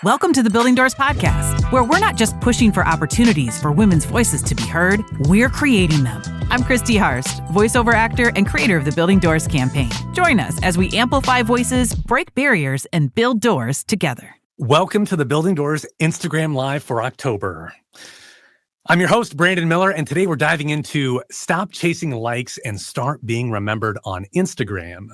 Welcome to the Building Doors Podcast, where we're not just pushing for opportunities for women's voices to be heard, we're creating them. I'm Christy Harst, voiceover actor and creator of the Building Doors campaign. Join us as we amplify voices, break barriers, and build doors together. Welcome to the Building Doors Instagram Live for October. I'm your host, Brandon Miller, and today we're diving into stop chasing likes and start being remembered on Instagram.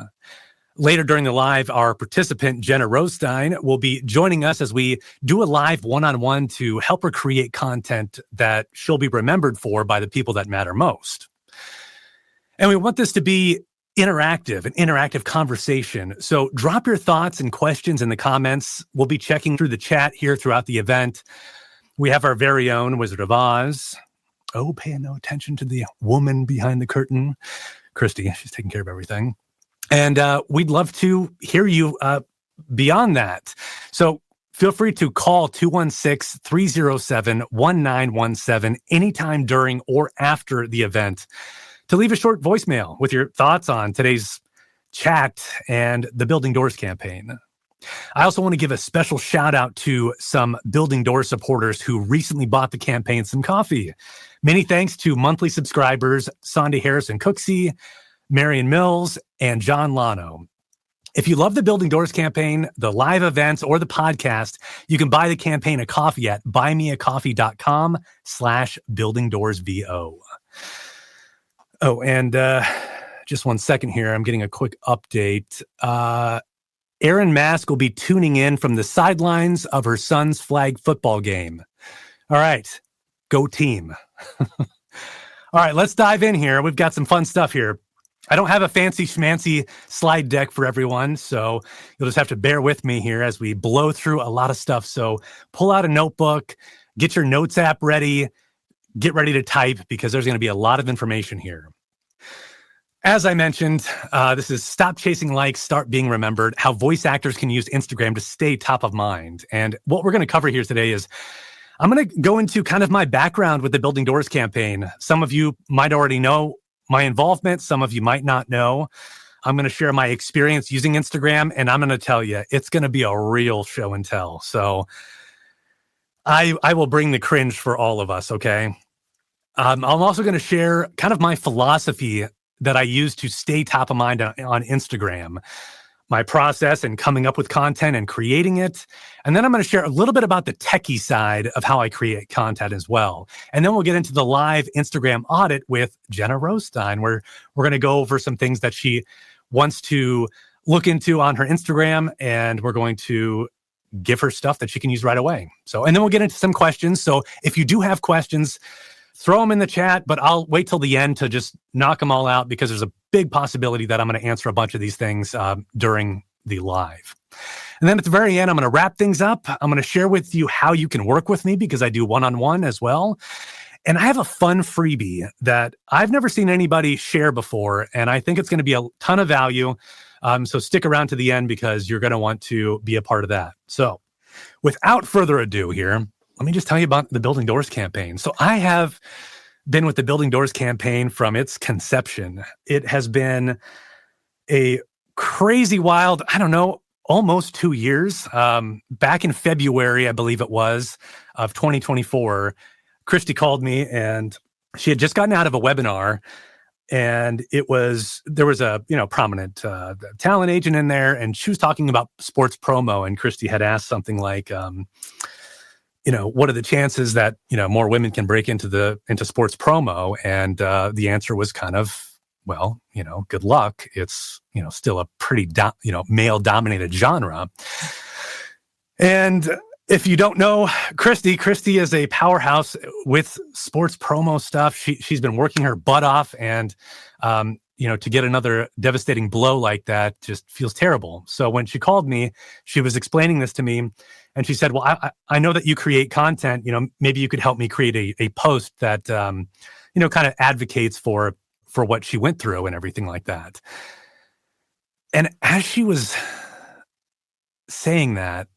Later during the live, our participant, Jenna Rose Stein, will be joining us as we do a live one-on-one to help her create content that she'll be remembered for by the people that matter most. And we want this to be interactive, an interactive conversation. So drop your thoughts and questions in the comments. We'll be checking through the chat here throughout the event. We have our very own Wizard of Oz. Oh, pay no attention to the woman behind the curtain. Christy, she's taking care of everything. And we'd love to hear you beyond that. So feel free to call 216-307-1917 anytime during or after the event to leave a short voicemail with your thoughts on today's chat and the Building Doors campaign. I also want to give a special shout out to some Building Doors supporters who recently bought the campaign some coffee. Many thanks to monthly subscribers Sandy Harrison Cooksey, Marion Mills, and John Lano. If you love the Building Doors campaign, the live events, or the podcast, you can buy the campaign a coffee at buymeacoffee.com/buildingdoorsvo. Oh, and just 1 second here. I'm getting a quick update. Erin Mask will be tuning in from the sidelines of her son's flag football game. All right, go team. All right, let's dive in here. We've got some fun stuff here. I don't have a fancy schmancy slide deck for everyone, so you'll just have to bear with me here as we blow through a lot of stuff. So pull out a notebook, get your notes app ready, get ready to type because there's going to be a lot of information here. As I mentioned, this is Stop Chasing Likes, Start Being Remembered, how voice actors can use Instagram to stay top of mind. And what we're going to cover here today is I'm going to go into kind of my background with the Building Doors campaign. Some of you might already know my involvement. Some of you might not know. I'm going to share my experience using Instagram, and I'm going to tell you, it's going to be a real show and tell. So I will bring the cringe for all of us, okay? I'm also going to share kind of my philosophy that I use to stay top of mind on Instagram, my process in coming up with content and creating it. And then I'm going to share a little bit about the techie side of how I create content as well. And then we'll get into the live Instagram audit with Jenna Rose Stein, where we're going to go over some things that she wants to look into on her Instagram, and we're going to give her stuff that she can use right away. So, and then we'll get into some questions. So if you do have questions, throw them in the chat, but I'll wait till the end to just knock them all out because there's a big possibility that I'm going to answer a bunch of these things during the live. And then at the very end, I'm going to wrap things up. I'm going to share with you how you can work with me because I do one-on-one as well. And I have a fun freebie that I've never seen anybody share before, and I think it's going to be a ton of value. So stick around to the end because you're going to want to be a part of that. So without further ado here, let me just tell you about the Building Doors campaign. So I have been with the Building Doors campaign from its conception. It has been a crazy wild, I don't know, almost 2 years. Back in February, I believe it was, of 2024, Christy called me and she had just gotten out of a webinar, and there was a prominent talent agent in there, and she was talking about sports promo, and Christy had asked something like, what are the chances that, more women can break into sports promo? And the answer was kind of, well, good luck. It's, still a pretty, male dominated genre. And if you don't know Christy is a powerhouse with sports promo stuff. She's been working her butt off, and, to get another devastating blow like that just feels terrible. So when she called me, she was explaining this to me. And she said, well, I know that you create content, maybe you could help me create a post that, kind of advocates for what she went through and everything like that. And as she was saying that,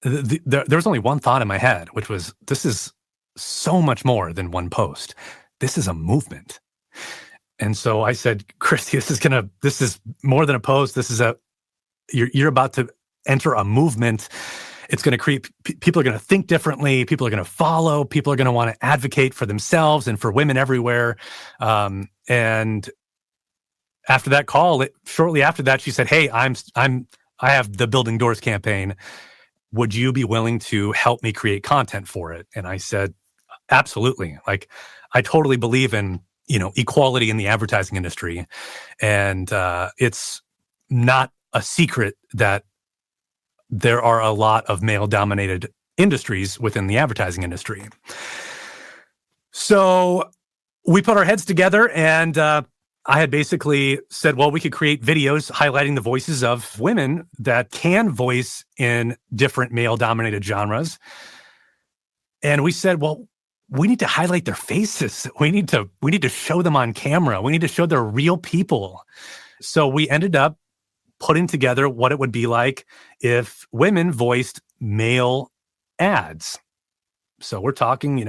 there was only one thought in my head, which was, this is so much more than one post. This is a movement. And so I said, Christy, this is more than a post. This is you're about to enter a movement. It's going to create, people are going to think differently. People are going to follow. People are going to want to advocate for themselves and for women everywhere. And after that call, shortly after that, she said, "Hey, I have the Building Doors campaign. Would you be willing to help me create content for it?" And I said, "Absolutely. Like, I totally believe in, equality in the advertising industry. And it's not a secret that there are a lot of male-dominated industries within the advertising industry." So we put our heads together, and I had basically said, well, we could create videos highlighting the voices of women that can voice in different male-dominated genres. And we said, well, we need to highlight their faces. We need to show them on camera. We need to show they're real people. So we ended up putting together what it would be like if women voiced male ads. So we're talking,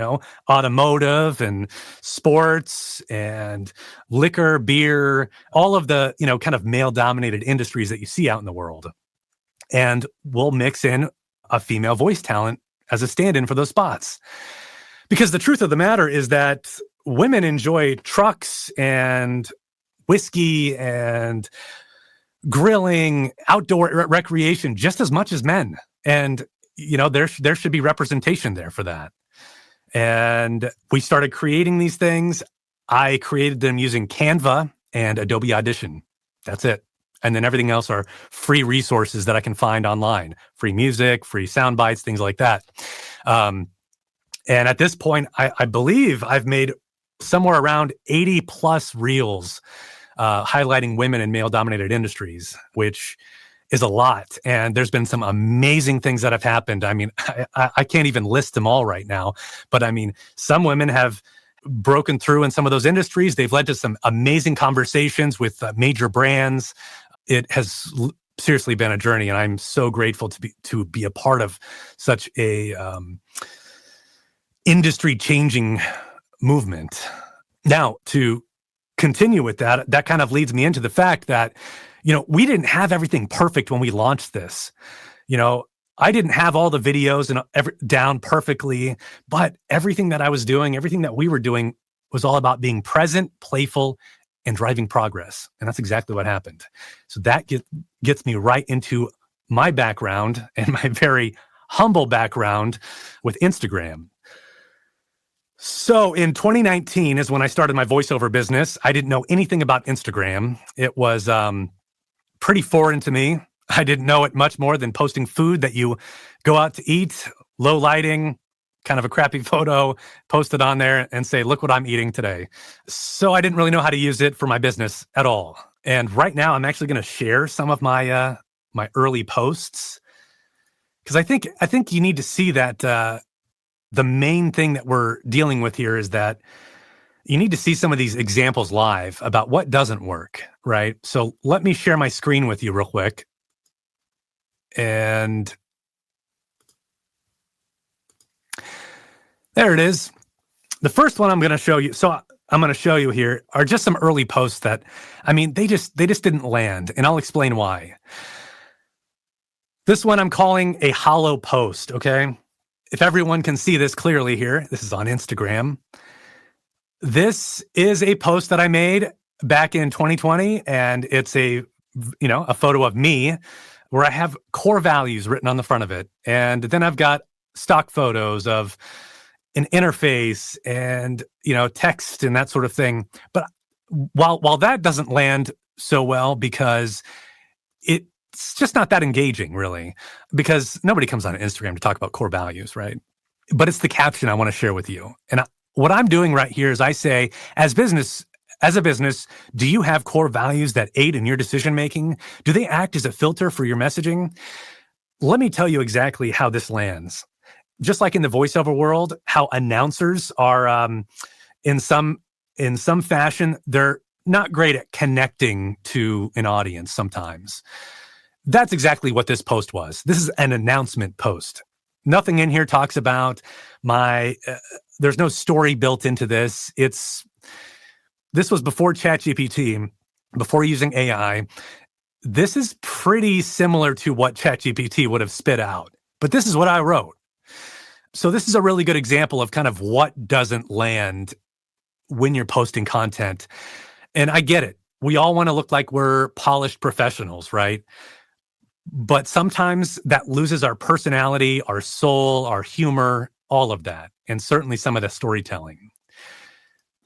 automotive and sports and liquor, beer, all of the, kind of male-dominated industries that you see out in the world. And we'll mix in a female voice talent as a stand-in for those spots. Because the truth of the matter is that women enjoy trucks and whiskey and grilling, outdoor recreation just as much as men. And there should be representation there for that. And we started creating these things. I created them using Canva and Adobe Audition. That's it. And then everything else are free resources that I can find online. Free music, free sound bites, things like that. And at this point, I believe I've made somewhere around 80 plus reels highlighting women in male-dominated industries, which is a lot. And there's been some amazing things that have happened. I mean, I can't even list them all right now. But I mean, some women have broken through in some of those industries. They've led to some amazing conversations with major brands. It has seriously been a journey, and I'm so grateful to be a part of such a industry-changing movement. Now, to continue with that kind of leads me into the fact that we didn't have everything perfect when we launched this. I didn't have all the videos down perfectly, but everything that I was doing, everything that we were doing was all about being present, playful, and driving progress. And that's exactly what happened. So that gets me right into my background and my very humble background with Instagram. So in 2019 is when I started my voiceover business. I didn't know anything about Instagram. It was pretty foreign to me. I didn't know it much more than posting food that you go out to eat, low lighting, kind of a crappy photo, post it on there and say, look what I'm eating today. So I didn't really know how to use it for my business at all. And right now I'm actually going to share some of my my early posts, because I think you need to see that the main thing that we're dealing with here is that you need to see some of these examples live about what doesn't work, right? So let me share my screen with you real quick. And there it is. The first one I'm going to show you. So I'm going to show you here are just some early posts that, they just didn't land, and I'll explain why. This one I'm calling a hollow post, okay? If everyone can see this clearly here, this is on Instagram. This is a post that I made back in 2020, and it's a photo of me where I have core values written on the front of it. And then I've got stock photos of an interface and, text and that sort of thing. But while that doesn't land so well, because it's just not that engaging, really, because nobody comes on Instagram to talk about core values, right? But it's the caption I want to share with you. And what I'm doing right here is I say, as a business, do you have core values that aid in your decision-making? Do they act as a filter for your messaging? Let me tell you exactly how this lands. Just like in the voiceover world, how announcers are, in some fashion, they're not great at connecting to an audience sometimes. That's exactly what this post was. This is an announcement post. Nothing in here talks about there's no story built into this. This was before ChatGPT, before using AI. This is pretty similar to what ChatGPT would have spit out. But this is what I wrote. So this is a really good example of kind of what doesn't land when you're posting content. And I get it. We all want to look like we're polished professionals, right? But sometimes that loses our personality, our soul, our humor, all of that, and certainly some of the storytelling.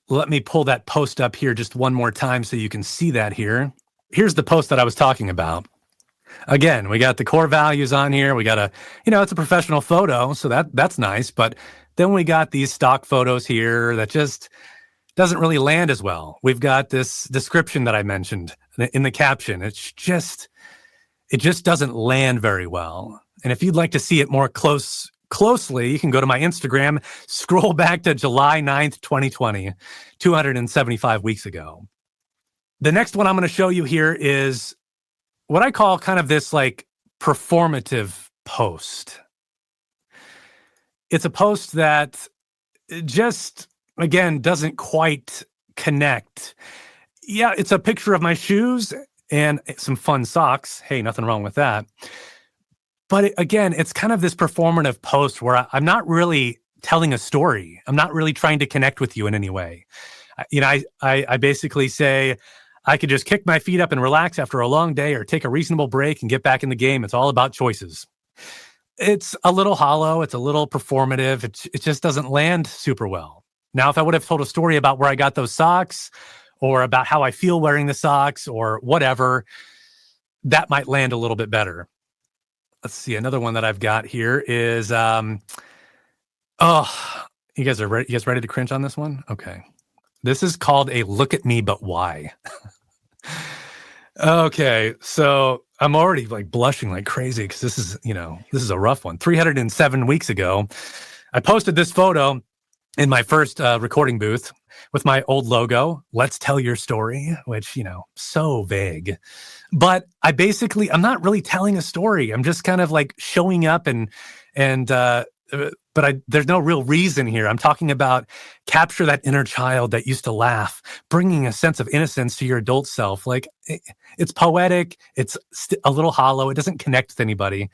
Let me pull that post up here just one more time so you can see that here. Here's the post that I was talking about. Again, we got the core values on here. We got it's a professional photo, so that's nice. But then we got these stock photos here that just doesn't really land as well. We've got this description that I mentioned in the caption. It just doesn't land very well. And if you'd like to see it more closely, you can go to my Instagram, scroll back to July 9th, 2020, 275 weeks ago. The next one I'm going to show you here is what I call kind of this like performative post. It's a post that just, again, doesn't quite connect. Yeah, it's a picture of my shoes and some fun socks. Hey, nothing wrong with that. But again, it's kind of this performative post where I'm not really telling a story. I'm not really trying to connect with you in any way. I basically say, I could just kick my feet up and relax after a long day or take a reasonable break and get back in the game. It's all about choices. It's a little hollow. It's a little performative. It just doesn't land super well. Now, if I would have told a story about where I got those socks or about how I feel wearing the socks or whatever, that might land a little bit better. Let's see. Another one that I've got here is, you guys are ready? You guys ready to cringe on this one? Okay. This is called a look at me, but why? Okay. So I'm already like blushing like crazy because this is a rough one. 307 weeks ago, I posted this photo in my first recording booth with my old logo, Let's Tell Your Story, which, so vague. But I'm not really telling a story. I'm just kind of like showing up but there's no real reason here. I'm talking about capture that inner child that used to laugh, bringing a sense of innocence to your adult self. Like it's poetic. It's a little hollow. It doesn't connect with anybody,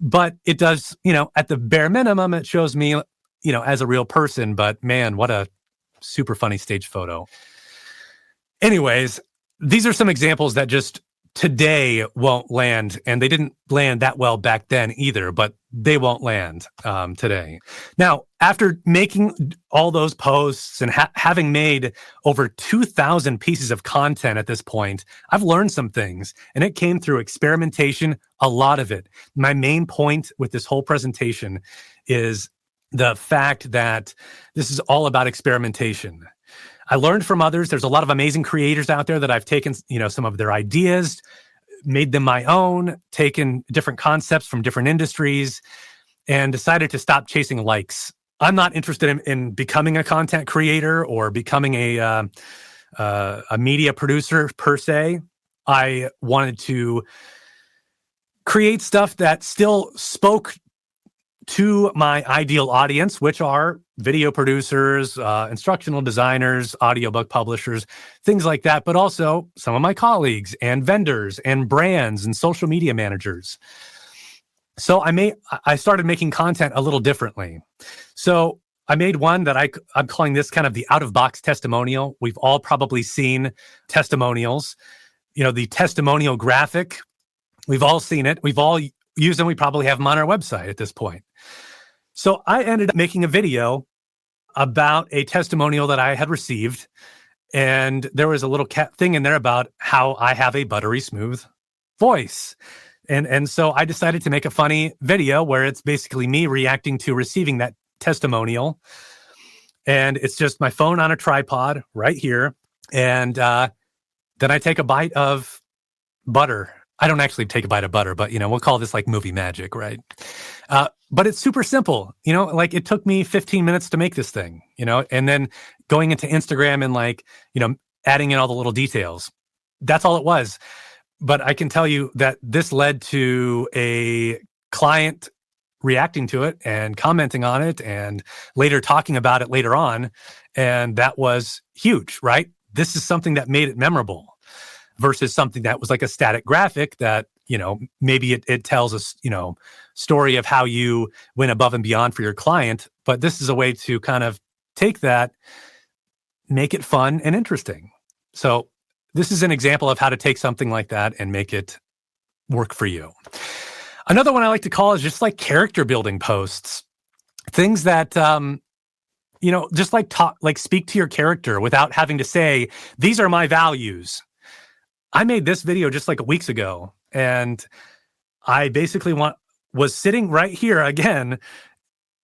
but it does, at the bare minimum, it shows me, as a real person, but man, what a super funny stage photo. Anyways, these are some examples that just today won't land, and they didn't land that well back then either, but they won't land today. Now, after making all those posts and having made over 2,000 pieces of content at this point, I've learned some things, and it came through experimentation, a lot of it. My main point with this whole presentation is the fact that this is all about experimentation. I learned from others. There's a lot of amazing creators out there that I've taken, some of their ideas, made them my own, taken different concepts from different industries, and decided to stop chasing likes. I'm not interested in becoming a content creator or becoming a media producer per se. I wanted to create stuff that still spoke to my ideal audience, which are video producers, instructional designers, audiobook publishers, things like that, but also some of my colleagues and vendors and brands and social media managers. So I started making content a little differently. So I made one that I'm calling this kind of the out-of-box testimonial. We've all probably seen testimonials. The testimonial graphic, we've all seen it. We've all used them. We probably have them on our website at this point. So I ended up making a video about a testimonial that I had received. And there was a little thing in there about how I have a buttery smooth voice. And so I decided to make a funny video where it's basically me reacting to receiving that testimonial. And it's just my phone on a tripod right here. And then I take a bite of butter. I don't actually take a bite of butter, but, we'll call this like movie magic, right? But it's super simple, like it took me 15 minutes to make this thing, and then going into Instagram and adding in all the little details. That's all it was. But I can tell you that this led to a client reacting to it and commenting on it and later talking about it later on. And that was huge, right? This is something that made it memorable versus something that was like a static graphic that, maybe it tells us, story of how you went above and beyond for your client. But this is a way to kind of take that, make it fun and interesting. So this is an example of how to take something like that and make it work for you. Another one I like to call is just like character building posts. Things that, just like speak to your character without having to say, these are my values. I made this video just like weeks ago, and I basically was sitting right here again,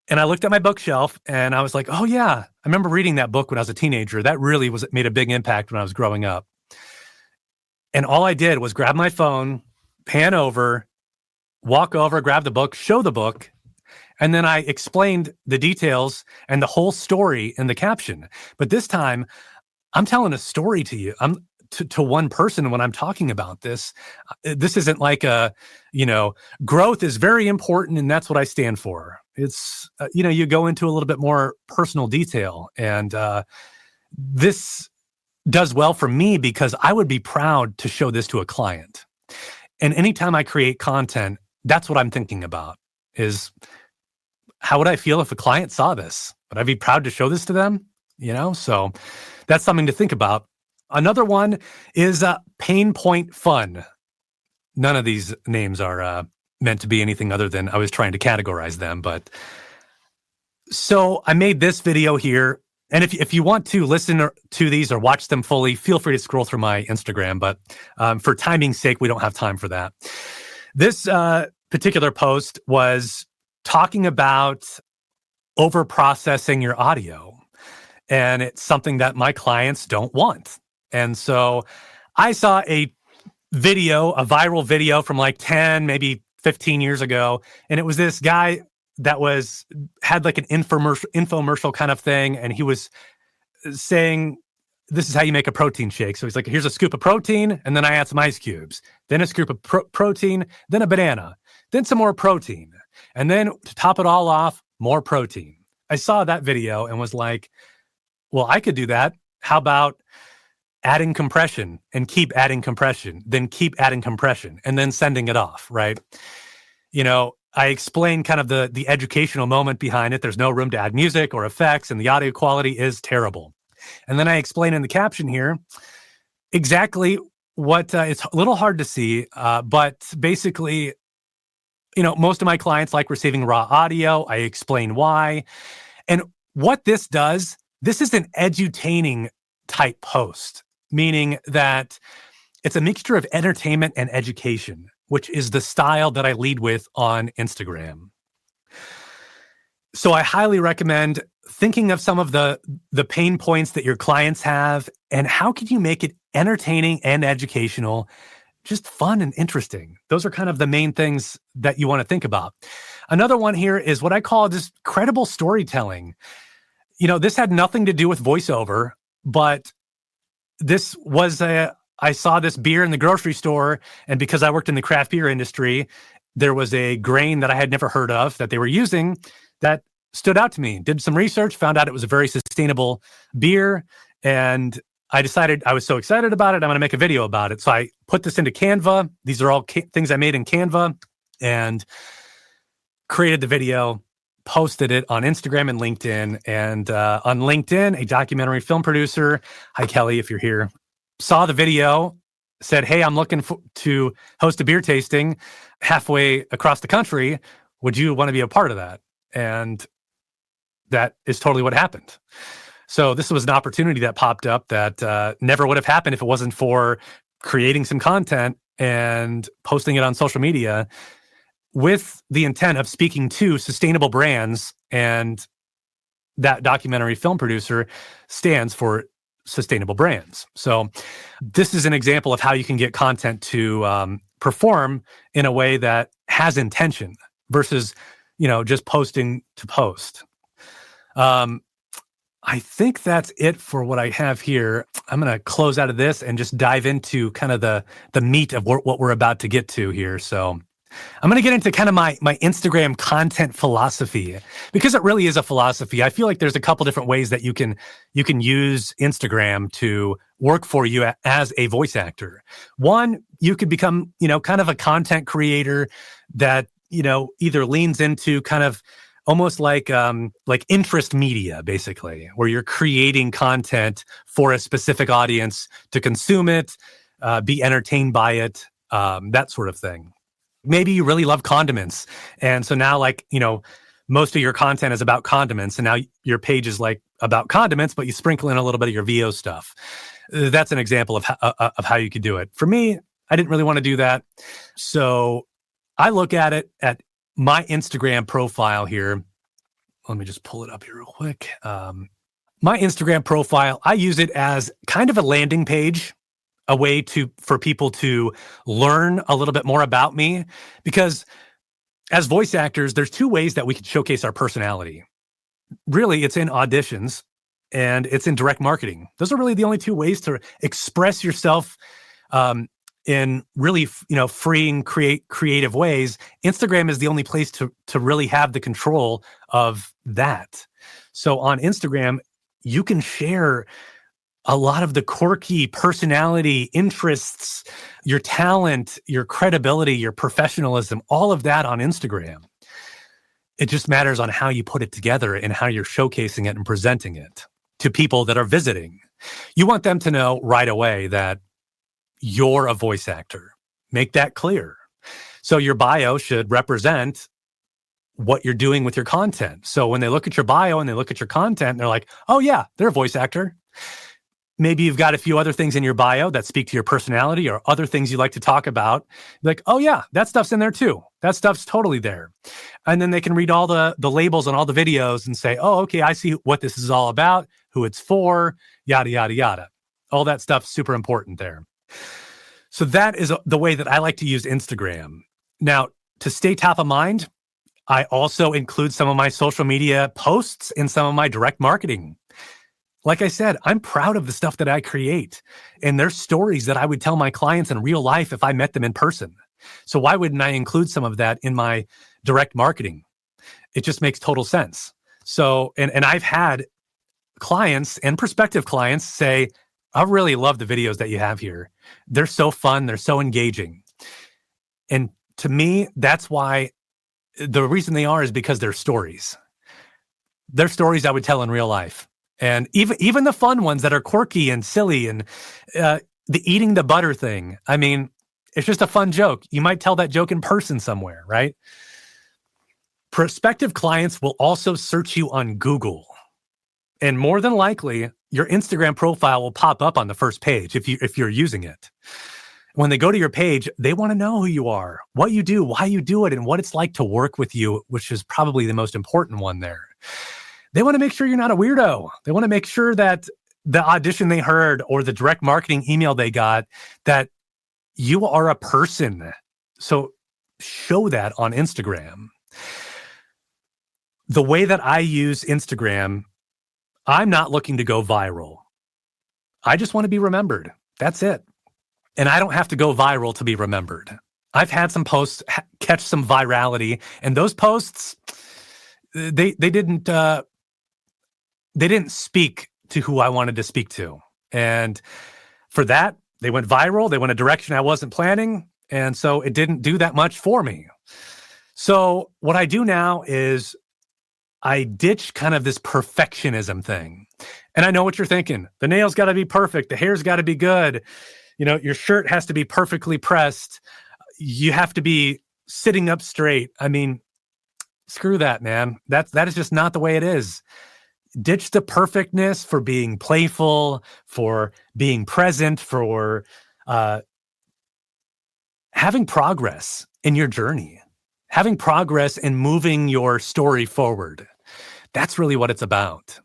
and I looked at my bookshelf and I was like, oh yeah, I remember reading that book when I was a teenager. That really made a big impact when I was growing up. And all I did was grab my phone, pan over, walk over, grab the book, show the book, and then I explained the details and the whole story in the caption. But this time, I'm telling a story to you. I'm to one person when I'm talking about this. This isn't like growth is very important and that's what I stand for. It's, you go into a little bit more personal detail. And this does well for me because I would be proud to show this to a client. And anytime I create content, that's what I'm thinking about is, how would I feel if a client saw this? Would I be proud to show this to them? So that's something to think about. Another one is pain point fun. None of these names are meant to be anything other than I was trying to categorize them. But so I made this video here. And if you want to listen to these or watch them fully, feel free to scroll through my Instagram. But for timing's sake, we don't have time for that. This particular post was talking about over-processing your audio. And it's something that my clients don't want. And so I saw a viral video from like 10, maybe 15 years ago. And it was this guy that had like an infomercial kind of thing. And he was saying, this is how you make a protein shake. So he's like, here's a scoop of protein. And then I add some ice cubes, then a scoop of protein, then a banana, then some more protein. And then to top it all off, more protein. I saw that video and was like, well, I could do that. How about adding compression and keep adding compression, then keep adding compression and then sending it off, right? I explained kind of the educational moment behind it. There's no room to add music or effects and the audio quality is terrible. And then I explain in the caption here exactly what it's a little hard to see, but basically, most of my clients like receiving raw audio. I explain why. And what this does, this is an edutaining type post, meaning that it's a mixture of entertainment and education, which is the style that I lead with on Instagram. So I highly recommend thinking of some of the pain points that your clients have and how can you make it entertaining and educational, just fun and interesting. Those are kind of the main things that you want to think about. Another one here is what I call just credible storytelling. This had nothing to do with voiceover, but this was I saw this beer in the grocery store, and because I worked in the craft beer industry, there was a grain that I had never heard of that they were using that stood out to me. Did some research, found out it was a very sustainable beer, and I decided I was so excited about it, I'm going to make a video about it. So I put this into Canva. These are all things I made in Canva and created the video, posted it on Instagram and LinkedIn. And on LinkedIn, a documentary film producer, hi Kelly, if you're here, saw the video, said, hey, I'm looking to host a beer tasting halfway across the country. Would you want to be a part of that? And that is totally what happened. So this was an opportunity that popped up that never would have happened if it wasn't for creating some content and posting it on social media with the intent of speaking to sustainable brands. And that documentary film producer stands for sustainable brands. So this is an example of how you can get content to perform in a way that has intention versus, just posting to post. I think that's it for what I have here. I'm going to close out of this and just dive into kind of the meat of what we're about to get to here. So I'm going to get into kind of my Instagram content philosophy, because it really is a philosophy. I feel like there's a couple different ways that you can use Instagram to work for you as a voice actor. One, you could become, kind of a content creator that either leans into kind of almost like interest media, basically, where you're creating content for a specific audience to consume it, be entertained by it, that sort of thing. Maybe you really love condiments. And so now most of your content is about condiments, and now your page is about condiments, but you sprinkle in a little bit of your VO stuff. That's an example of how you could do it. For me, I didn't really want to do that. So I look at it at my Instagram profile here. Let me just pull it up here real quick. My Instagram profile, I use it as kind of a landing page, a way for people to learn a little bit more about me, because as voice actors, there's two ways that we can showcase our personality. Really, it's in auditions and it's in direct marketing. Those are really the only two ways to express yourself in really, freeing, creative ways. Instagram is the only place to really have the control of that. So on Instagram, you can share a lot of the quirky personality, interests, your talent, your credibility, your professionalism, all of that on Instagram. It just matters on how you put it together and how you're showcasing it and presenting it to people that are visiting. You want them to know right away that you're a voice actor. Make that clear. So your bio should represent what you're doing with your content. So when they look at your bio and they look at your content, they're like, oh yeah, they're a voice actor. Maybe you've got a few other things in your bio that speak to your personality or other things you like to talk about. Like, oh yeah, that stuff's in there too. That stuff's totally there. And then they can read all the labels on all the videos and say, oh, okay, I see what this is all about, who it's for, yada, yada, yada. All that stuff's super important there. So that is the way that I like to use Instagram. Now, to stay top of mind, I also include some of my social media posts in some of my direct marketing. Like I said, I'm proud of the stuff that I create. And there's stories that I would tell my clients in real life if I met them in person. So why wouldn't I include some of that in my direct marketing? It just makes total sense. So, and I've had clients and prospective clients say, I really love the videos that you have here. They're so fun. They're so engaging. And to me, that's why the reason they are is because they're stories. They're stories I would tell in real life. And even the fun ones that are quirky and silly and the eating the butter thing. I mean, it's just a fun joke. You might tell that joke in person somewhere, right? Prospective clients will also search you on Google. And more than likely, your Instagram profile will pop up on the first page if you're using it. When they go to your page, they want to know who you are, what you do, why you do it, and what it's like to work with you, which is probably the most important one there. They want to make sure you're not a weirdo. They want to make sure that the audition they heard or the direct marketing email they got, that you are a person. So show that on Instagram. The way that I use Instagram, I'm not looking to go viral. I just want to be remembered. That's it. And I don't have to go viral to be remembered. I've had some posts catch some virality, and those posts, they didn't speak to who I wanted to speak to. And for that, they went viral. They went a direction I wasn't planning. And so it didn't do that much for me. So what I do now is I ditch kind of this perfectionism thing. And I know what you're thinking. The nails got to be perfect. The hair's got to be good. Your shirt has to be perfectly pressed. You have to be sitting up straight. I mean, screw that, man. That is just not the way it is. Ditch the perfectness for being playful, for being present, for having progress in your journey, having progress in moving your story forward. That's really what it's about.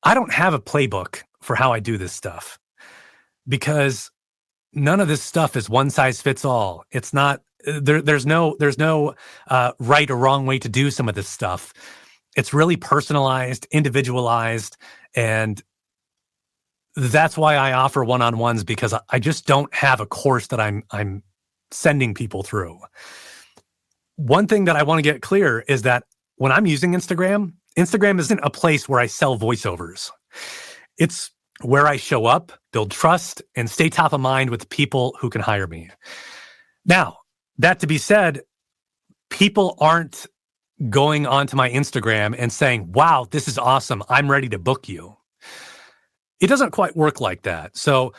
I don't have a playbook for how I do this stuff because none of this stuff is one size fits all. It's not, there's no right or wrong way to do some of this stuff. It's really personalized, individualized, and that's why I offer one-on-ones, because I just don't have a course that I'm sending people through. One thing that I want to get clear is that when I'm using Instagram isn't a place where I sell voiceovers. It's where I show up, build trust, and stay top of mind with people who can hire me. Now, that to be said, people aren't going onto my Instagram and saying, wow, this is awesome, I'm ready to book you. It doesn't quite work like that. So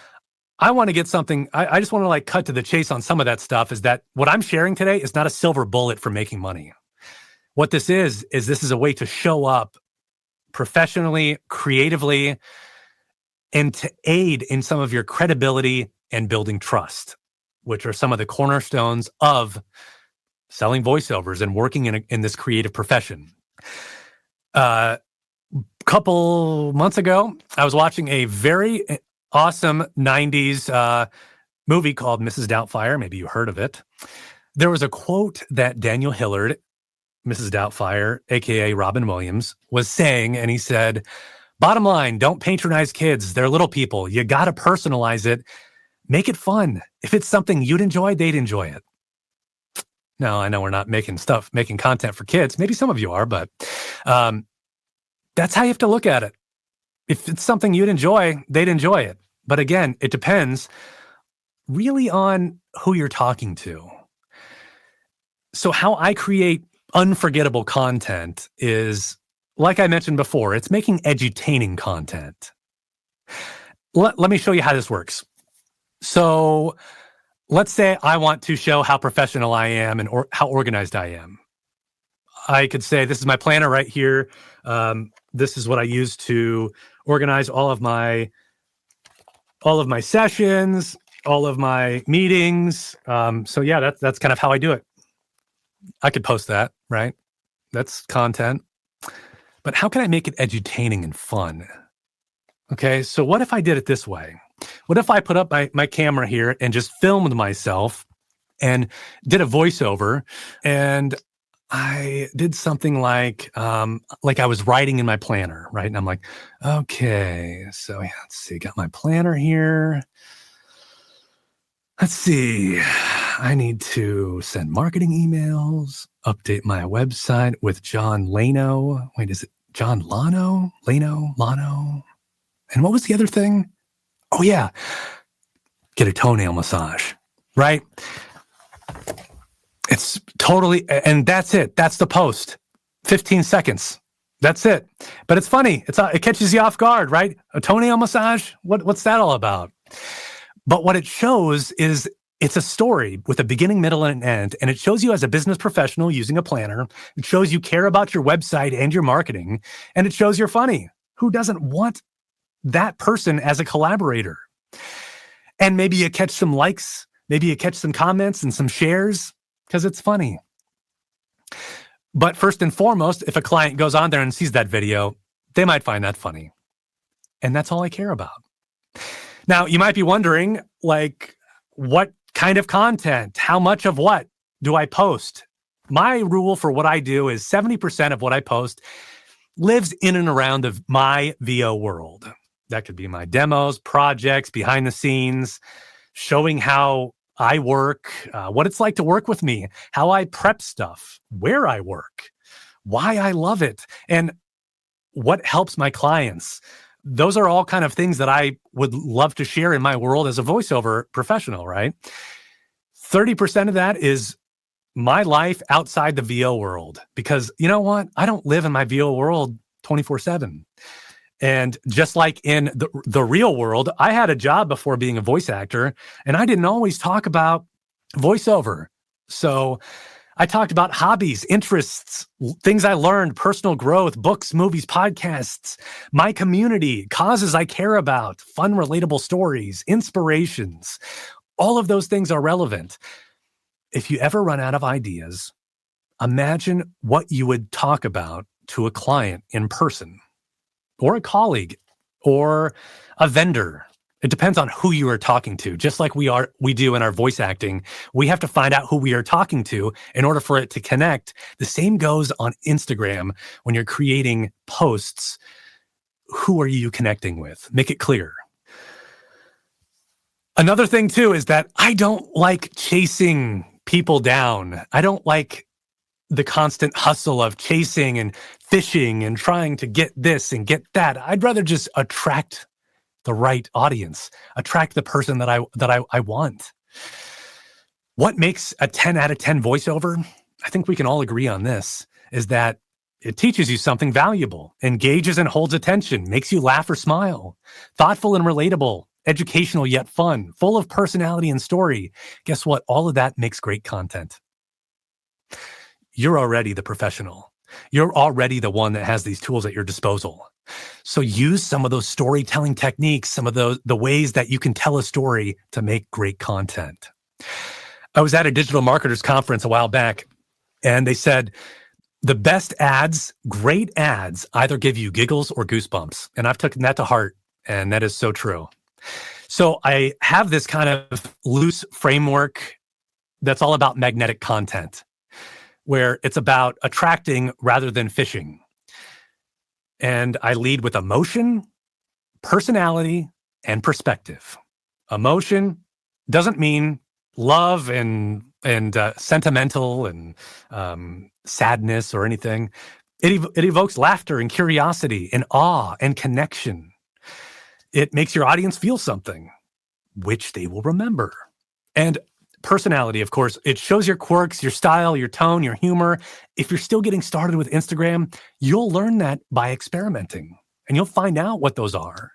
I want to get something, I just want to like cut to the chase on some of that stuff, is that what I'm sharing today is not a silver bullet for making money. What this is this is a way to show up professionally, creatively, and to aid in some of your credibility and building trust, which are some of the cornerstones of selling voiceovers and working in this creative profession. Couple months ago, I was watching a very awesome 90s movie called Mrs. Doubtfire. Maybe you heard of it. There was a quote that Daniel Hillard, Mrs. Doubtfire, aka Robin Williams, was saying, and he said, bottom line, don't patronize kids. They're little people. You got to personalize it. Make it fun. If it's something you'd enjoy, they'd enjoy it. Now, I know we're not making content for kids. Maybe some of you are, but that's how you have to look at it. If it's something you'd enjoy, they'd enjoy it. But again, it depends really on who you're talking to. So how I create unforgettable content is, like I mentioned before, it's making edutaining content. Let me show you how this works. So let's say I want to show how professional I am and how organized I am. I could say, this is my planner right here. This is what I use to organize all of my sessions, all of my meetings. So yeah, that's kind of how I do it. I could post that, right? That's content. But how can I make it edutaining and fun? Okay, so what if I did it this way? What if I put up my camera here and just filmed myself and did a voiceover, and I did something like I was writing in my planner, right? And I'm like, okay, so yeah, let's see, got my planner here. Let's see, I need to send marketing emails, update my website with John Lano. Wait, is it John Lano? Lano? And what was the other thing? Oh yeah, get a toenail massage, right? It's totally, and that's it. That's the post. 15 seconds. That's it. But it's funny. It catches you off guard, right? A toenail massage? What's that all about? But what it shows is it's a story with a beginning, middle, and an end. And it shows you as a business professional using a planner. It shows you care about your website and your marketing. And it shows you're funny. Who doesn't want that person as a collaborator? And maybe you catch some likes. Maybe you catch some comments and some shares because it's funny. But first and foremost, if a client goes on there and sees that video, they might find that funny. And that's all I care about. Now, you might be wondering, like, what kind of content, how much of what do I post? My rule for what I do is 70% of what I post lives in and around my VO world. That could be my demos, projects, behind the scenes, showing how I work, what it's like to work with me, how I prep stuff, where I work, why I love it, and what helps my clients. Those are all kind of things that I would love to share in my world as a voiceover professional, right? 30% of that is my life outside the VO world, because you know what? I don't live in my VO world 24/7. And just like in the real world, I had a job before being a voice actor, and I didn't always talk about voiceover. So I talked about hobbies, interests, things I learned, personal growth, books, movies, podcasts, my community, causes I care about, fun, relatable stories, inspirations. All of those things are relevant. If you ever run out of ideas, imagine what you would talk about to a client in person, or a colleague, or a vendor. It depends on who you are talking to. Just like we do in our voice acting, we have to find out who we are talking to in order for it to connect. The same goes on Instagram when you're creating posts. Who are you connecting with? Make it clear. Another thing too is that I don't like chasing people down. I don't like the constant hustle of chasing and fishing and trying to get this and get that. I'd rather just attract the right audience, attract the person that I want. What makes a 10 out of 10 voiceover? I think we can all agree on this, is that it teaches you something valuable, engages and holds attention, makes you laugh or smile, thoughtful and relatable, educational yet fun, full of personality and story. Guess what? All of that makes great content. You're already the professional. You're already the one that has these tools at your disposal. So use some of those storytelling techniques, some of the ways that you can tell a story to make great content. I was at a digital marketers conference a while back, and they said, the best ads, great ads, either give you giggles or goosebumps. And I've taken that to heart, and that is so true. So I have this kind of loose framework that's all about magnetic content, where it's about attracting rather than fishing. And I lead with emotion, personality, and perspective. Emotion doesn't mean love and sentimental and sadness or anything. It evokes laughter and curiosity and awe and connection. It makes your audience feel something, which they will remember. And personality, of course, it shows your quirks, your style, your tone, your humor. If you're still getting started with Instagram, you'll learn that by experimenting, and you'll find out what those are.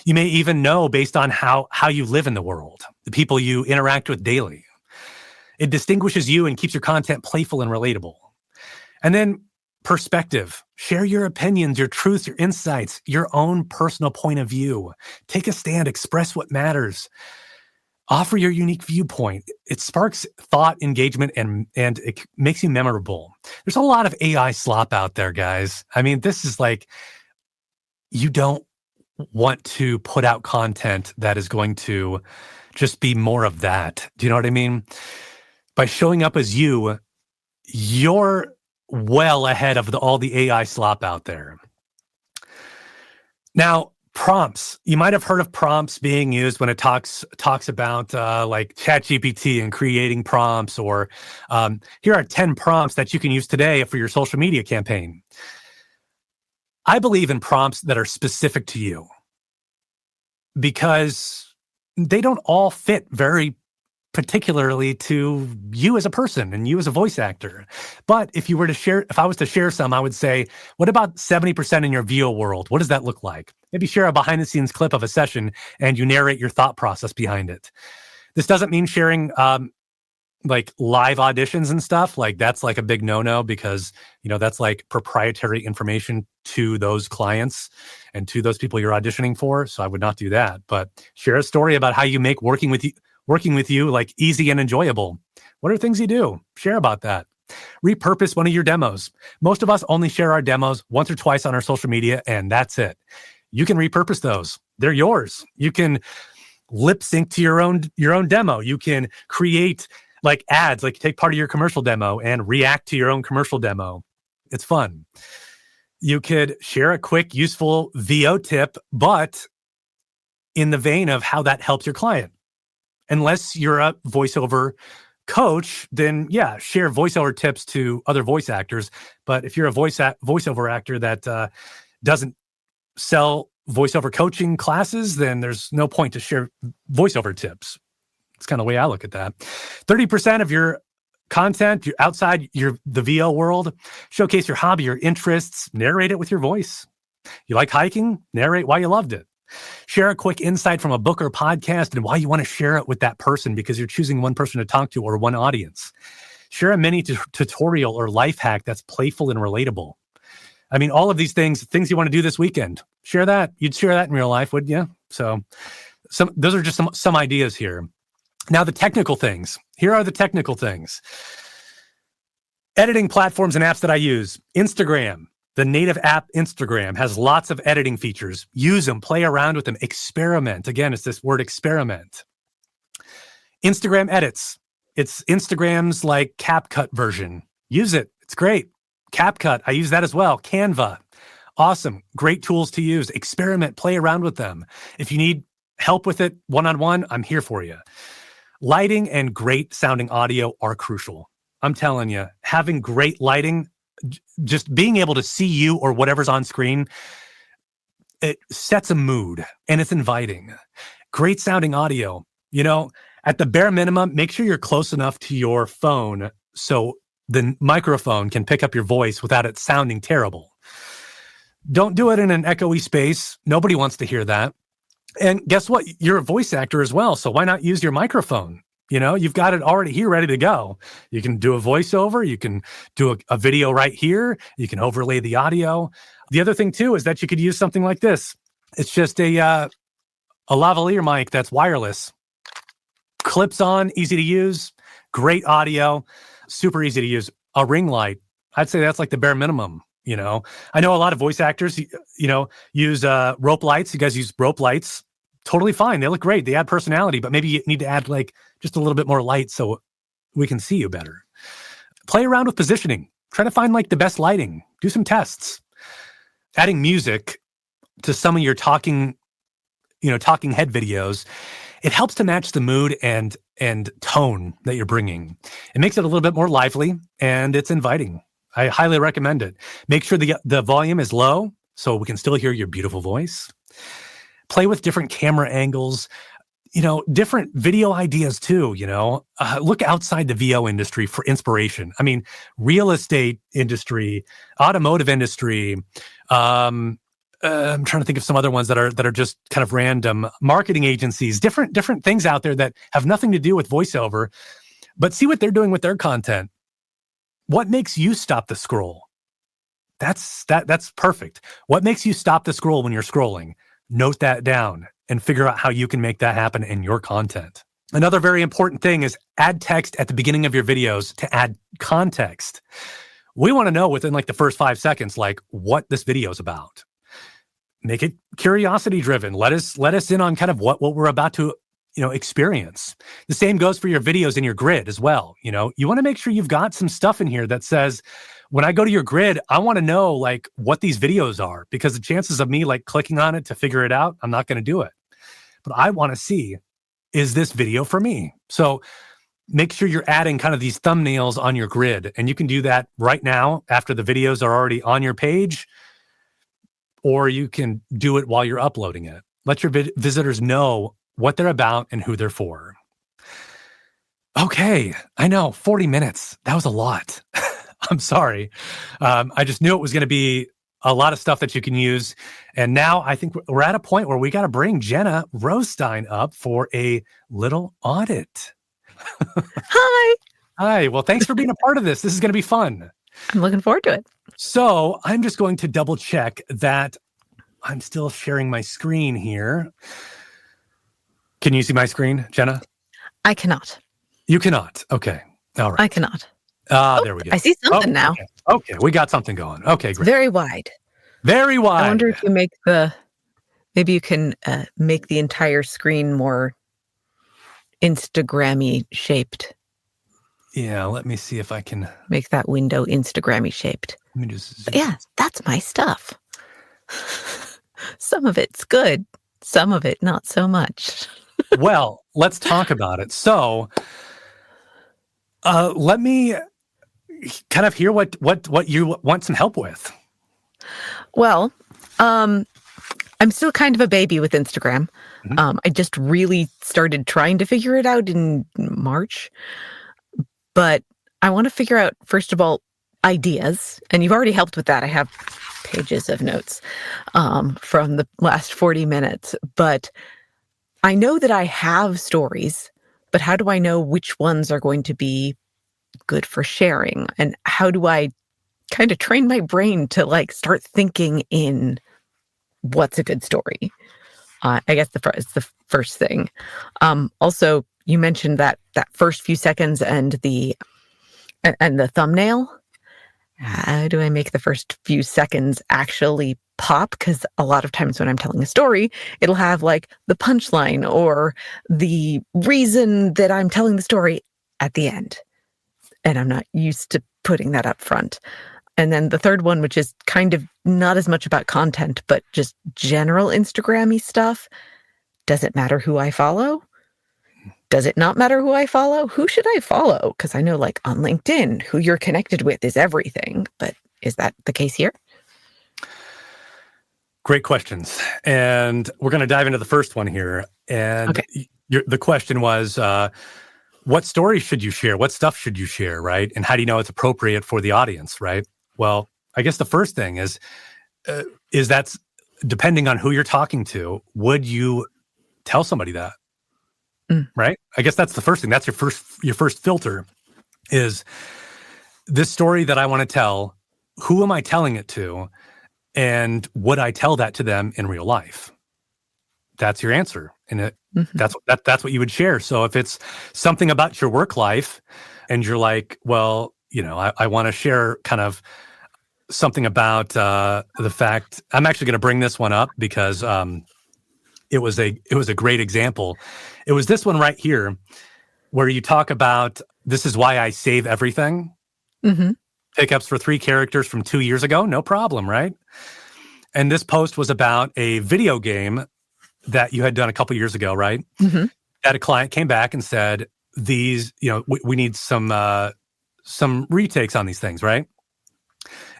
You may even know based on how you live in the world, the people you interact with daily. It distinguishes you and keeps your content playful and relatable. And then perspective. Share your opinions, your truths, your insights, your own personal point of view. Take a stand, express what matters. Offer your unique viewpoint. It sparks thought, engagement, and it makes you memorable. There's a lot of AI slop out there, guys. I mean, this is like, you don't want to put out content that is going to just be more of that. Do you know what I mean? By showing up as you, you're well ahead of all the AI slop out there. Now, prompts. You might have heard of prompts being used when it talks about like ChatGPT and creating prompts, or here are 10 prompts that you can use today for your social media campaign. I believe in prompts that are specific to you because they don't all fit very particularly to you as a person and you as a voice actor. But if I was to share some, I would say, what about 70% in your VO world? What does that look like? Maybe share a behind the scenes clip of a session and you narrate your thought process behind it. This doesn't mean sharing like live auditions and stuff. Like that's like a big no-no because, that's like proprietary information to those clients and to those people you're auditioning for. So I would not do that. But share a story about how you make working with you like easy and enjoyable. What are things you do? Share about that. Repurpose one of your demos. Most of us only share our demos once or twice on our social media, and that's it. You can repurpose those. They're yours. You can lip sync to your own demo. You can create like ads, like take part of your commercial demo and react to your own commercial demo. It's fun. You could share a quick, useful VO tip, but in the vein of how that helps your client. Unless you're a voiceover coach, then yeah, share voiceover tips to other voice actors. But if you're a voiceover actor that doesn't sell voiceover coaching classes, then there's no point to share voiceover tips. It's kind of the way I look at that. 30% of your content, you're outside the VO world, showcase your hobby, your interests, narrate it with your voice. You like hiking? Narrate why you loved it. Share a quick insight from a book or podcast and why you want to share it with that person because you're choosing one person to talk to or one audience. Share a mini tutorial or life hack that's playful and relatable. I mean, all of these things you want to do this weekend, share that. You'd share that in real life, wouldn't you? So those are just some ideas here. Now, the technical things. Here are the technical things. Editing platforms and apps that I use. Instagram. The native app Instagram has lots of editing features. Use them, play around with them, experiment. Again, it's this word experiment. Instagram edits. It's Instagram's like CapCut version. Use it. It's great. CapCut, I use that as well. Canva. Awesome. Great tools to use. Experiment, play around with them. If you need help with it one-on-one, I'm here for you. Lighting and great sounding audio are crucial. I'm telling you, having great lighting, just being able to see you or whatever's on screen, it sets a mood and it's inviting. Great sounding audio. At the bare minimum, make sure you're close enough to your phone so the microphone can pick up your voice without it sounding terrible. Don't do it in an echoey space. Nobody wants to hear that. And guess what? You're a voice actor as well. So why not use your microphone? You've got it already here ready to go. You can do a voiceover. You can do a video right here. You can overlay the audio. The other thing too is that you could use something like this. It's just a lavalier mic that's wireless. Clips on, easy to use, great audio, super easy to use. A ring light. I'd say that's like the bare minimum. I know a lot of voice actors, use rope lights. You guys use rope lights. Totally fine. They look great. They add personality, but maybe you need to add like just a little bit more light so we can see you better. Play around with positioning. Try to find like the best lighting. Do some tests. Adding music to some of your talking head videos, it helps to match the mood and tone that you're bringing. It makes it a little bit more lively and it's inviting. I highly recommend it. Make sure the volume is low so we can still hear your beautiful voice. Play with different camera angles, different video ideas too, look outside the VO industry for inspiration. I mean, real estate industry, automotive industry, I'm trying to think of some other ones that are just kind of random. Marketing agencies, different things out there that have nothing to do with voiceover, but see what they're doing with their content. What makes you stop the scroll? That's perfect. What makes you stop the scroll when you're scrolling? Note that down and figure out how you can make that happen in your content. Another very important thing is add text at the beginning of your videos to add context. We want to know within like the first 5 seconds, like what this video is about. Make it curiosity driven. Let us in on kind of what we're about to experience. The same goes for your videos in your grid as well. You want to make sure you've got some stuff in here that says, when I go to your grid, I want to know like what these videos are, because the chances of me like clicking on it to figure it out, I'm not going to do it. But I want to see, is this video for me? So make sure you're adding kind of these thumbnails on your grid. And you can do that right now after the videos are already on your page, or you can do it while you're uploading it. Let your visitors know what they're about and who they're for. Okay, I know, 40 minutes. That was a lot. I'm sorry. I just knew it was going to be a lot of stuff that you can use. And now I think we're at a point where we got to bring Jenna Rose Stein up for a little audit. Hi. Hi. Well, thanks for being a part of this. This is going to be fun. I'm looking forward to it. So I'm just going to double check that I'm still sharing my screen here. Can you see my screen, Jenna? I cannot. You cannot. Okay. All right. I cannot. There we go. I see something now. Okay. We got something going. Okay, great. Very wide. Very wide. I wonder if you maybe you can make the entire screen more Instagram-y shaped. Yeah, let me see if I can make that window Instagram-y shaped. Let me just But yeah, that's my stuff. Some of it's good, some of it not so much. Well, let's talk about it. So, let me kind of hear what you want some help with. Well, I'm still kind of a baby with Instagram. Mm-hmm. I just really started trying to figure it out in March. But I want to figure out, first of all, ideas. And you've already helped with that. I have pages of notes from the last 40 minutes. But I know that I have stories, but how do I know which ones are going to be good for sharing? And how do I kind of train my brain to like start thinking in what's a good story? I guess it's the first thing. Also, you mentioned that first few seconds and the thumbnail. How do I make the first few seconds actually pop? Because a lot of times when I'm telling a story, it'll have like the punchline or the reason that I'm telling the story at the end. And I'm not used to putting that up front. And then the third one, which is kind of not as much about content, but just general Instagram-y stuff. Does it matter who I follow? Does it not matter who I follow? Who should I follow? Because I know like on LinkedIn, who you're connected with is everything. But is that the case here? Great questions. And we're going to dive into the first one here. And okay. The question was, what stories should you share? What stuff should you share, right? And how do you know it's appropriate for the audience, right? Well, I guess the first thing is that's depending on who you're talking to, would you tell somebody that, right? I guess that's the first thing. That's your first filter is this story that I want to tell, who am I telling it to? And would I tell that to them in real life? That's your answer. And that's what you would share. So if it's something about your work life and you're like, well, I want to share kind of something about the fact, I'm actually going to bring this one up because it was a great example. It was this one right here where you talk about, this is why I save everything. Pickups for 3 characters from 2 years ago, no problem, right? And this post was about a video game that you had done a couple years ago, right? That a client came back and said, these, we need some retakes on these things, right?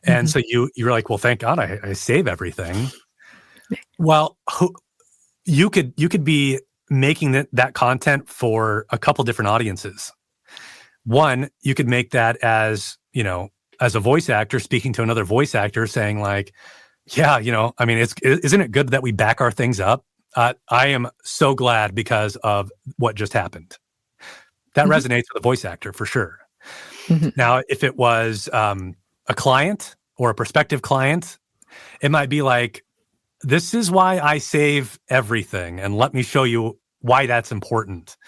And so you're like, well, thank God I save everything. Well, you could be making that content for a couple different audiences. One, you could make that as a voice actor speaking to another voice actor saying like, yeah, isn't it good that we back our things up? I am so glad because of what just happened. That resonates with a voice actor for sure. Now, if it was a client or a prospective client, it might be like, this is why I save everything, and let me show you why that's important.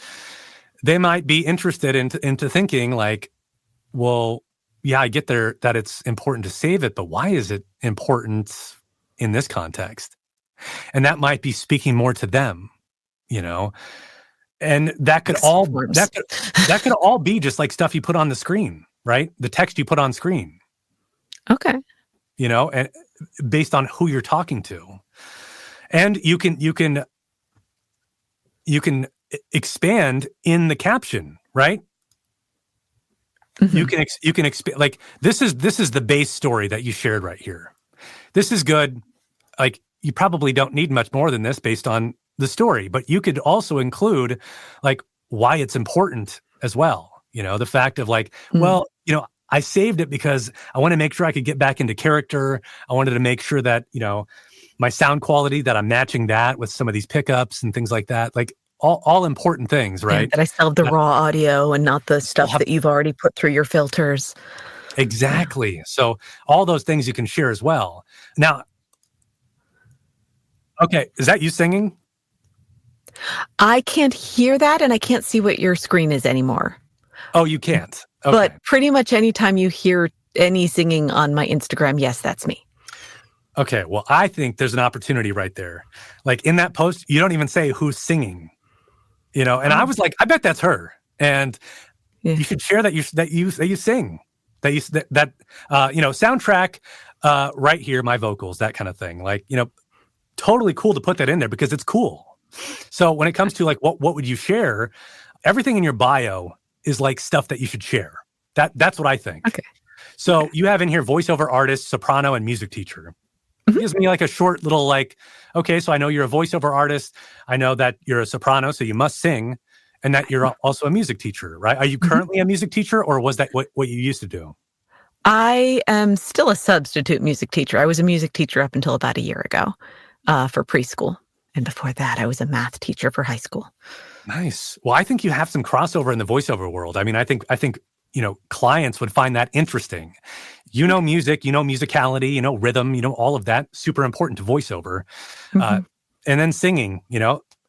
They might be interested into thinking like, well, yeah, I get there that it's important to save it, but why is it important in this context? And that might be speaking more to them, and that could all be just like stuff you put on the screen, right? The text you put on screen. Okay. And based on who you're talking to. And you can expand in the caption, right? You can expand, like this is the base story that you shared right here. This is good. Like you probably don't need much more than this based on the story, but you could also include like why it's important as well. The fact of like, well, I saved it because I want to make sure I could get back into character. I wanted to make sure that, my sound quality, that I'm matching that with some of these pickups and things like that. Like all important things, right? And that I still have the raw audio and not the stuff that you've already put through your filters. Exactly. Yeah. So all those things you can share as well. Now, okay, is that you singing? I can't hear that, and I can't see what your screen is anymore. Oh, you can't? Okay. But pretty much anytime you hear any singing on my Instagram, yes, that's me. Okay, well, I think there's an opportunity right there. Like in that post, you don't even say who's singing, and I was like, I bet that's her. And you should share that you sing, soundtrack right here, my vocals, that kind of thing. Like, totally cool to put that in there because it's cool. So when it comes to like what would you share, everything in your bio is like stuff that you should share. That's what I think. Okay. So you have in here voiceover artist, soprano, and music teacher. It gives me like a short little like, okay, so I know you're a voiceover artist. I know that you're a soprano, so you must sing, and that you're also a music teacher, right? Are you currently a music teacher, or was that what you used to do? I am still a substitute music teacher. I was a music teacher up until about a year ago for preschool. And before that, I was a math teacher for high school. Nice. Well, I think you have some crossover in the voiceover world. I mean, I think clients would find that interesting. Music, musicality, rhythm, all of that, super important to voiceover. And then singing,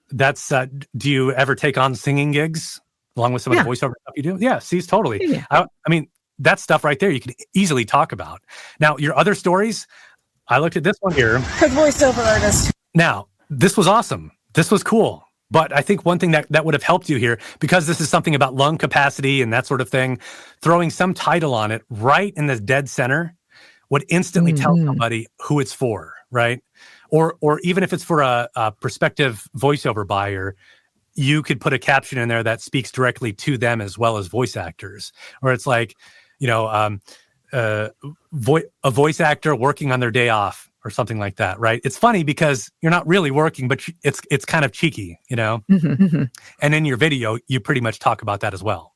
that's, do you ever take on singing gigs along with some of the voiceover stuff you do? Yeah, see, totally. Yeah. I mean, that stuff right there, you can easily talk about. Now, your other stories, I looked at this one here. For voiceover artist. Now, this was awesome. This was cool. But I think one thing that would have helped you here, because this is something about lung capacity and that sort of thing, throwing some title on it right in the dead center would instantly tell somebody who it's for, right? Or even if it's for a prospective voiceover buyer, you could put a caption in there that speaks directly to them as well as voice actors. Or it's like, a voice actor working on their day off or something like that, right? It's funny because you're not really working, but it's kind of cheeky, Mhm. And in your video, you pretty much talk about that as well.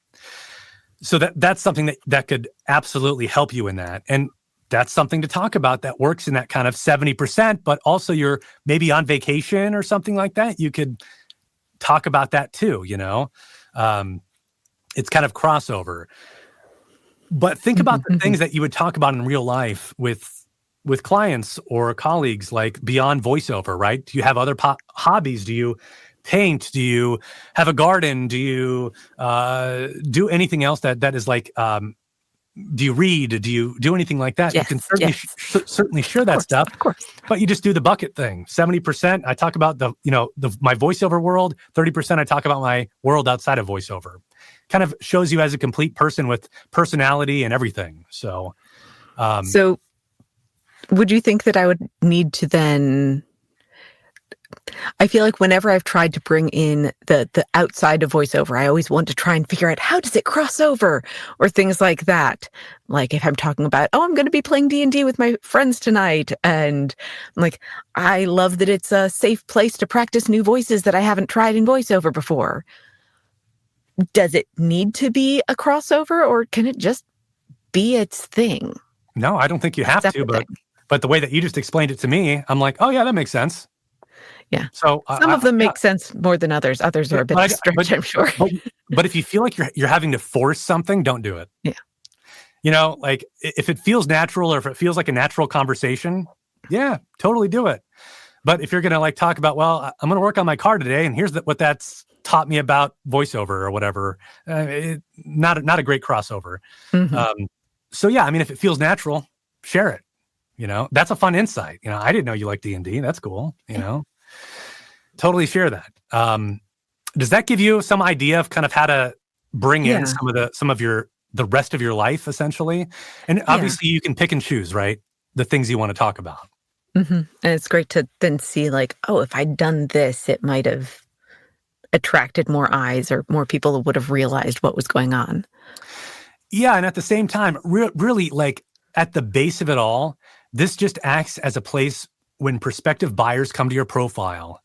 So that's something that could absolutely help you in that. And that's something to talk about that works in that kind of 70%, but also you're maybe on vacation or something like that. You could talk about that too, It's kind of crossover. But think about the things that you would talk about in real life with clients or colleagues, like beyond voiceover, right? Do you have other hobbies? Do you paint? Do you have a garden? Do you do anything else that is like, do you read? Do you do anything like that? Yes, You can certainly, yes. certainly share that stuff, Of course. but you just do the bucket thing. 70%, I talk about my voiceover world. 30%, I talk about my world outside of voiceover. Kind of shows you as a complete person with personality and everything. So, So would you think that I would need to then... I feel like whenever I've tried to bring in the outside of voiceover, I always want to try and figure out how does it cross over or things like that. Like if I'm talking about, I'm going to be playing D&D with my friends tonight. And I'm like, I love that it's a safe place to practice new voices that I haven't tried in voiceover before. Does it need to be a crossover or can it just be its thing? no, I don't think you have to, but the way that you just explained it to me, I'm like, oh yeah, that makes sense. Yeah. So Some of them make sense more than others. Others are a bit of a stretch, I'm sure. But if you feel like you're having to force something, don't do it. Yeah. Like if it feels natural or if it feels like a natural conversation, yeah, totally do it. But if you're going to like talk about, well, I'm going to work on my car today, and here's what that's taught me about voiceover or whatever, not a great crossover. So yeah, I mean, if it feels natural, share it. That's a fun insight. I didn't know you like D&D. That's cool. Totally share that. Does that give you some idea of kind of how to bring in some of the rest of your life, essentially? And obviously you can pick and choose, right? The things you want to talk about. And it's great to then see like, if I'd done this, it might have attracted more eyes or more people would have realized what was going on. Yeah. And at the same time, really like at the base of it all, this just acts as a place when prospective buyers come to your profile.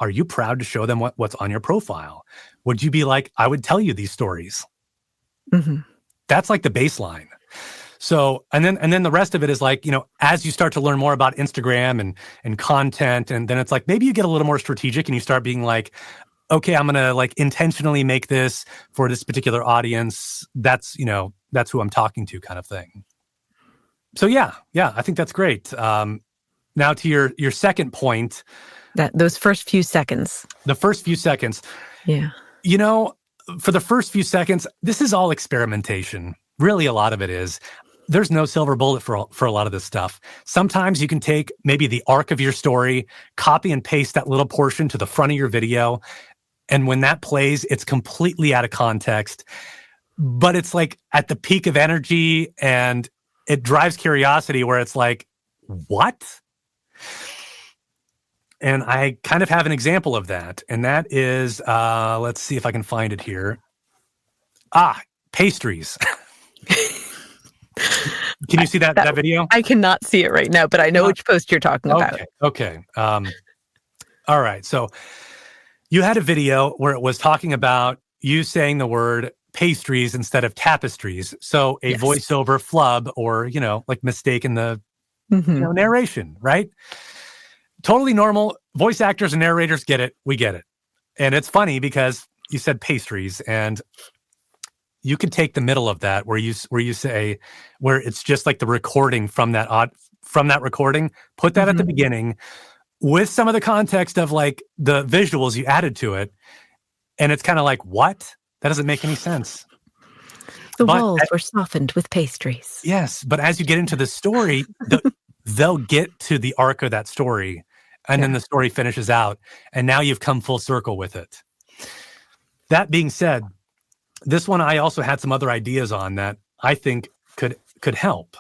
Are you proud to show them what's on your profile? Would you be like, I would tell you these stories? That's like the baseline. So, and then the rest of it is like, as you start to learn more about Instagram and content, and then it's like, maybe you get a little more strategic and you start being like, okay, I'm going to like intentionally make this for this particular audience. That's who I'm talking to, kind of thing. So yeah, I think that's great. Now to your second point. Those first few seconds. The first few seconds. Yeah. For the first few seconds, this is all experimentation. Really, a lot of it is. There's no silver bullet for a lot of this stuff. Sometimes you can take maybe the arc of your story, copy and paste that little portion to the front of your video. And when that plays, it's completely out of context. But it's like at the peak of energy and it drives curiosity where it's like, what? And I kind of have an example of that. And that is, let's see if I can find it here. Pastries. Can you see that video? I cannot see it right now, but I know which post you're talking about. Okay. All right. So you had a video where it was talking about you saying the word pastries instead of tapestries. So a voiceover flub or, like mistake in the narration, right? Totally normal. Voice actors and narrators get it. We get it. And it's funny because you said pastries, and you could take the middle of that where you say where it's just like the recording from that recording, put that at the beginning with some of the context of like the visuals you added to it. And it's kind of like, what? That doesn't make any sense. The walls were softened with pastries. Yes. But as you get into the story, they'll get to the arc of that story. And then the story finishes out. And now you've come full circle with it. That being said, this one I also had some other ideas on that I think could help.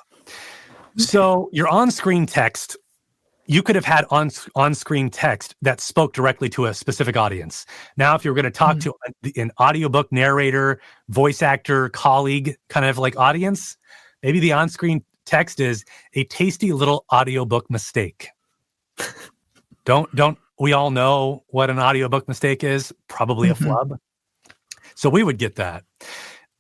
So your on-screen text, you could have had on-screen text that spoke directly to a specific audience. Now, if you were going to talk to an audiobook narrator, voice actor, colleague, kind of like audience, maybe the on-screen text is a tasty little audiobook mistake. Don't we all know what an audiobook mistake is? Probably a flub. So we would get that.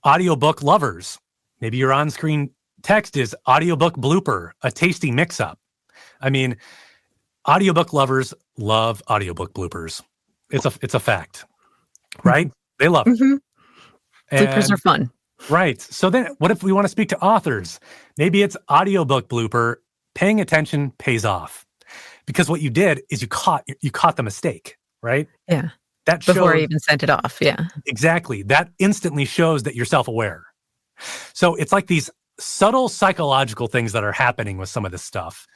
Audiobook lovers. Maybe your on-screen text is audiobook blooper, a tasty mix-up. I mean, audiobook lovers love audiobook bloopers. It's a fact, right? They love it. Bloopers are fun. Right. So then what if we want to speak to authors? Maybe it's audiobook blooper, paying attention pays off. Because what you did is you caught the mistake, right? Yeah. That before I even sent it off. Yeah. Exactly. That instantly shows that you're self-aware. So it's like these subtle psychological things that are happening with some of this stuff.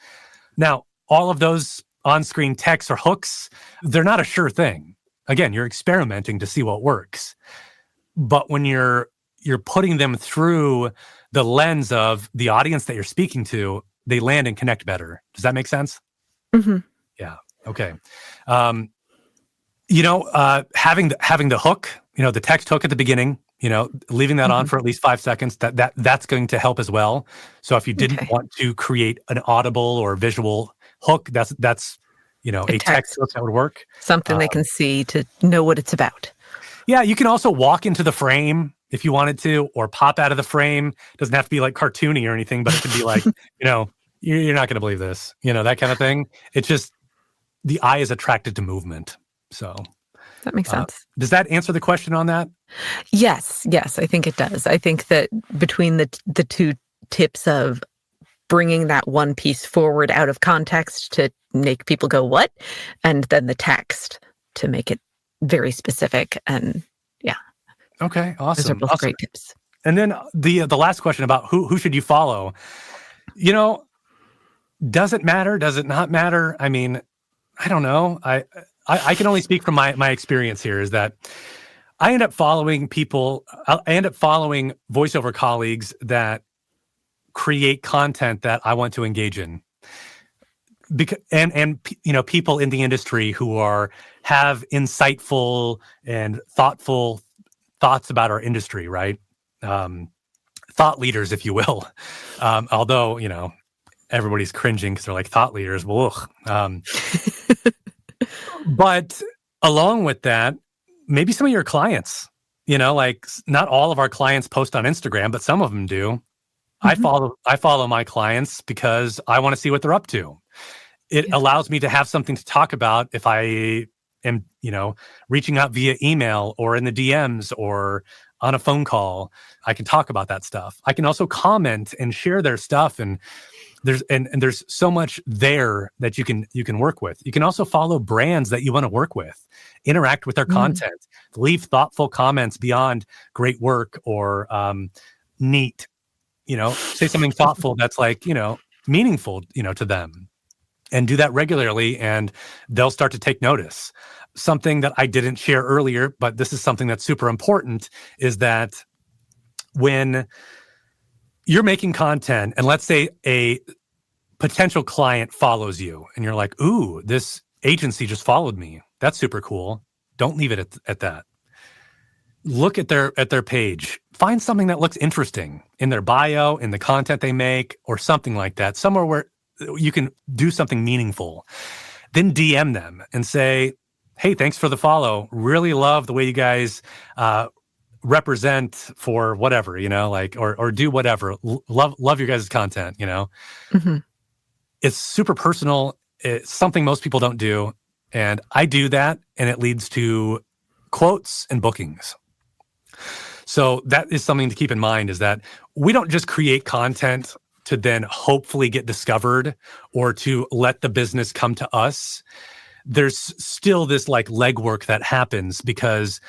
Now, all of those on-screen texts or hooks, they're not a sure thing. Again, you're experimenting to see what works. But when you're putting them through the lens of the audience that you're speaking to, they land and connect better. Does that make sense? Yeah. Okay. Having the hook, the text hook at the beginning, leaving that on for at least 5 seconds, that's going to help as well. So if you didn't want to create an audible or visual hook, that's a text hook that would work. Something they can see to know what it's about. Yeah, you can also walk into the frame if you wanted to, or pop out of the frame. It doesn't have to be like cartoony or anything, but it could be like, you're not going to believe this, that kind of thing. It's just the eye is attracted to movement. So that makes sense. Does that answer the question on that? Yes, I think it does. I think that between the two tips of bringing that one piece forward out of context to make people go, what? And then the text to make it very specific. And yeah. Okay, awesome. Those are both great tips. And then the last question about who should you follow? Does it matter? Does it not matter? I mean, I don't know. I can only speak from my experience here is that I end up following people. I end up following voiceover colleagues that create content that I want to engage in. And people in the industry who have insightful and thoughtful thoughts about our industry, right? Thought leaders, if you will. Although, everybody's cringing because they're like thought leaders. Well, but along with that, maybe some of your clients, not all of our clients post on Instagram, but some of them do. I follow my clients because I want to see what they're up to. It allows me to have something to talk about if I am, reaching out via email or in the DMs or on a phone call. I can talk about that stuff. I can also comment and share their stuff, and there's so much there that you can work with. You can also follow brands that you want to work with, interact with their content, leave thoughtful comments beyond great work or neat. Say something thoughtful that's like, meaningful, to them, and do that regularly, and they'll start to take notice. Something that I didn't share earlier, but this is something that's super important, is that when you're making content, and let's say a potential client follows you, and you're like, ooh, this agency just followed me. That's super cool. Don't leave it at that. Look at their page. Find something that looks interesting in their bio, in the content they make, or something like that, somewhere where you can do something meaningful. Then DM them and say, hey, thanks for the follow. Really love the way you guys represent for whatever, or do whatever. Love your guys' content, It's super personal. It's something most people don't do. And I do that, and it leads to quotes and bookings. So that is something to keep in mind, is that we don't just create content to then hopefully get discovered or to let the business come to us. There's still this like legwork that happens, because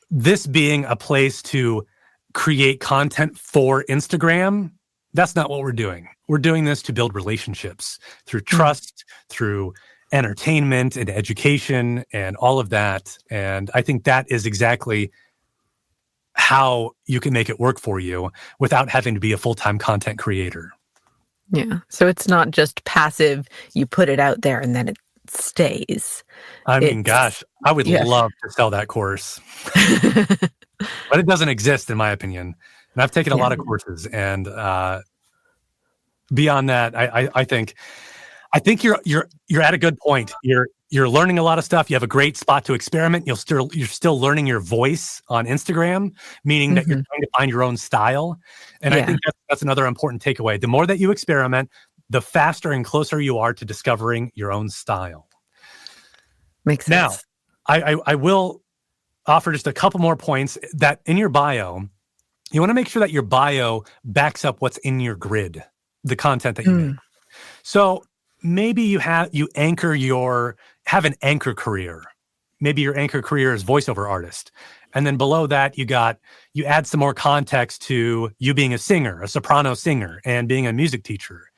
this being a place to create content for Instagram, that's not what we're doing. We're doing this to build relationships through trust, through entertainment and education and all of that. And I think that is exactly how you can make it work for you without having to be a full-time content creator. Yeah. So it's not just passive, you put it out there and then it stays. I mean, gosh, I would love to sell that course. But it doesn't exist, in my opinion. And I've taken a lot of courses, and beyond that, I think you're at a good point. You're learning a lot of stuff. You have a great spot to experiment. You're still learning your voice on Instagram, meaning that you're trying to find your own style. And I think that's another important takeaway. The more that you experiment, the faster and closer you are to discovering your own style. Makes sense. Now, I will offer just a couple more points that in your bio, you want to make sure that your bio backs up what's in your grid, the content that you make. So maybe you have an anchor career. Maybe your anchor career is voiceover artist. And then below that, you add some more context to you being a singer, a soprano singer, and being a music teacher.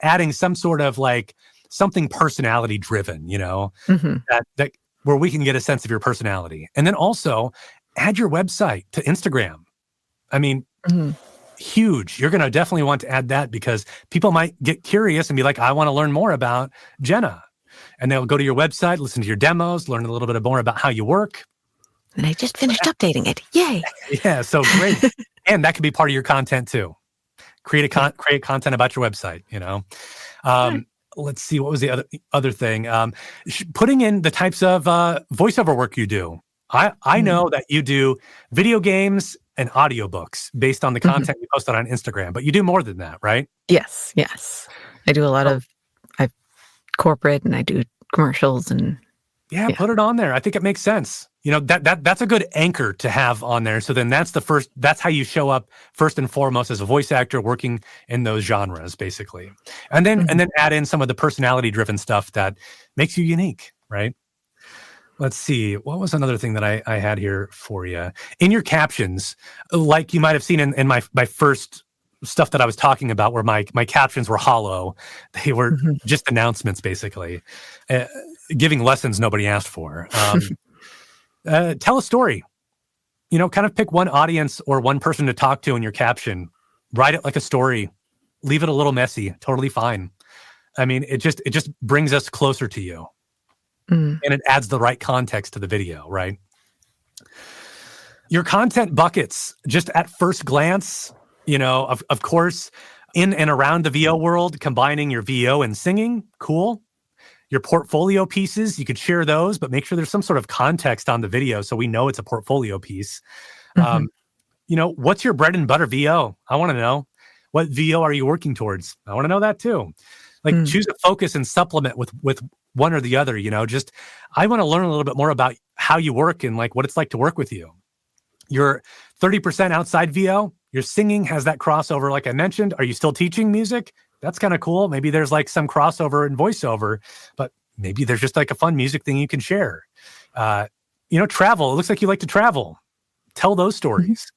Adding some sort of like something personality driven, that where we can get a sense of your personality. And then also add your website to Instagram. I mean, huge. You're going to definitely want to add that because people might get curious and be like, I want to learn more about Jenna. And they'll go to your website, listen to your demos, learn a little bit more about how you work. And I just finished updating it. Yay. Yeah, so great. And that could be part of your content too. Create content about your website, Let's see, what was the other thing? Putting in the types of voiceover work you do. I know that you do video games and audiobooks based on the content you posted on Instagram, but you do more than that, right? Yes. I do a lot of corporate and I do commercials and put it on there. I think it makes sense. That's a good anchor to have on there. So then that's how you show up first and foremost as a voice actor working in those genres, basically. And then add in some of the personality driven stuff that makes you unique, right? Let's see. What was another thing that I had here for you? In your captions, like you might have seen in my first stuff that I was talking about where my captions were hollow. They were just announcements, basically. Giving lessons nobody asked for. Tell a story. Kind of pick one audience or one person to talk to in your caption. Write it like a story. Leave it a little messy. Totally fine. I mean, it just brings us closer to you. And it adds the right context to the video, right? Your content buckets, just at first glance, of course, in and around the VO world, combining your VO and singing, cool. Your portfolio pieces, you could share those, but make sure there's some sort of context on the video so we know it's a portfolio piece. What's your bread and butter VO? I want to know. What VO are you working towards? I want to know that too. Choose a focus and supplement with one or the other, I want to learn a little bit more about how you work and like what it's like to work with you. Your 30% outside VO, your singing has that crossover like I mentioned. Are you still teaching music? That's kind of cool. Maybe there's like some crossover in voiceover, but maybe there's just like a fun music thing you can share. Travel. It looks like you like to travel. Tell those stories.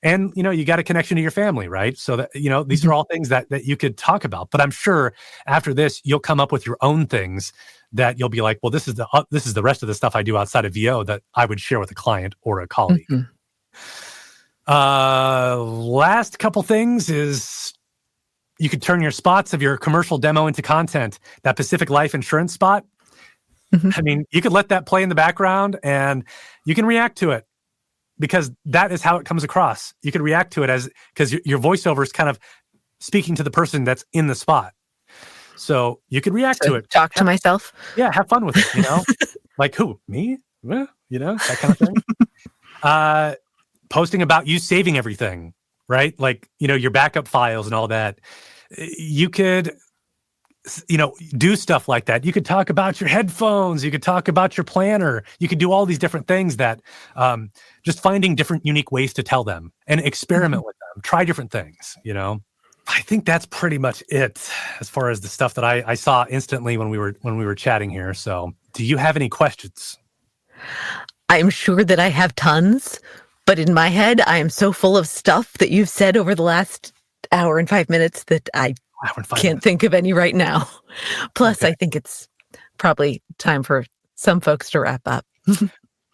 And, you got a connection to your family, right? So that, these are all things that you could talk about. But I'm sure after this, you'll come up with your own things that you'll be like, well, this is the rest of the stuff I do outside of VO that I would share with a client or a colleague. Last couple things is you could turn your spots of your commercial demo into content. That Pacific Life insurance spot. I mean, you could let that play in the background and you can react to it because that is how it comes across. You can react to it because your voiceover is kind of speaking to the person that's in the spot. So you could react to it. Talk to myself. Yeah, have fun with it, Like who? Me? Well, that kind of thing. Posting about you saving everything, right? Like, your backup files and all that. You could, do stuff like that. You could talk about your headphones. You could talk about your planner. You could do all these different things that just finding different unique ways to tell them and experiment with them. Try different things, I think that's pretty much it as far as the stuff that I saw instantly when we were chatting here. So do you have any questions? I'm sure that I have tons, but in my head, I am so full of stuff that you've said over the last hour and 5 minutes that I can't think of any right now. Plus, okay. I think it's probably time for some folks to wrap up.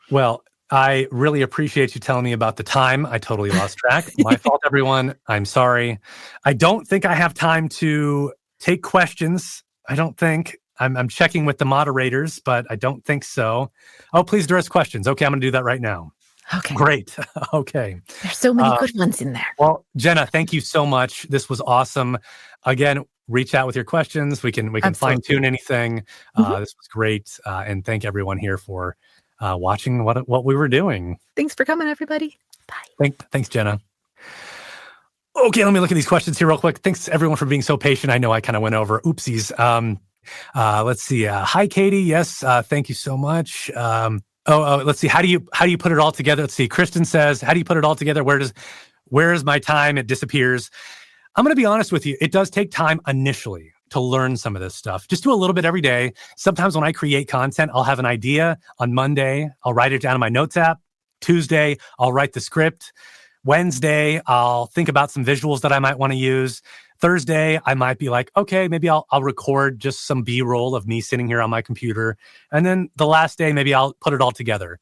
Well, I really appreciate you telling me about the time. I totally lost track. My fault, everyone. I'm sorry. I don't think I have time to take questions. I don't think. I'm checking with the moderators, but I don't think so. Oh, please address questions. Okay, I'm going to do that right now. Okay. Great. Okay. There's so many good ones in there. Well, Jenna, thank you so much. This was awesome. Again, reach out with your questions. We can fine tune anything. This was great. And thank everyone here for watching what we were doing. Thanks for coming, everybody. Bye. Thanks, Jenna. Okay, let me look at these questions here real quick. Thanks everyone for being so patient. I know I kind of went over. Oopsies. Let's see. Hi, Katie. Yes. Thank you so much. Let's see. How do you put it all together? Let's see. Kristen says, how do you put it all together? Where is my time? It disappears. I'm going to be honest with you. It does take time initially to learn some of this stuff. Just do a little bit every day. Sometimes when I create content, I'll have an idea. On Monday, I'll write it down in my notes app. Tuesday, I'll write the script. Wednesday, I'll think about some visuals that I might want to use. Thursday, I might be like, okay, maybe I'll record just some B-roll of me sitting here on my computer. And then the last day, maybe I'll put it all together.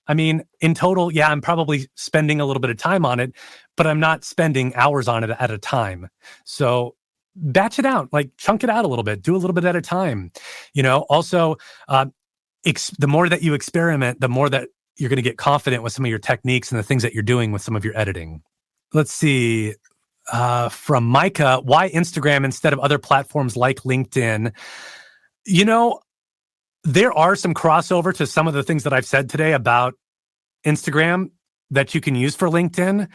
I mean, in total, yeah, I'm probably spending a little bit of time on it, but I'm not spending hours on it at a time. So batch it out, like chunk it out a little bit, do a little bit at a time. Also, the more that you experiment, the more that you're going to get confident with some of your techniques and the things that you're doing with some of your editing. Let's see. From Micah, why Instagram instead of other platforms like LinkedIn? There are some crossover to some of the things that I've said today about Instagram that you can use for LinkedIn.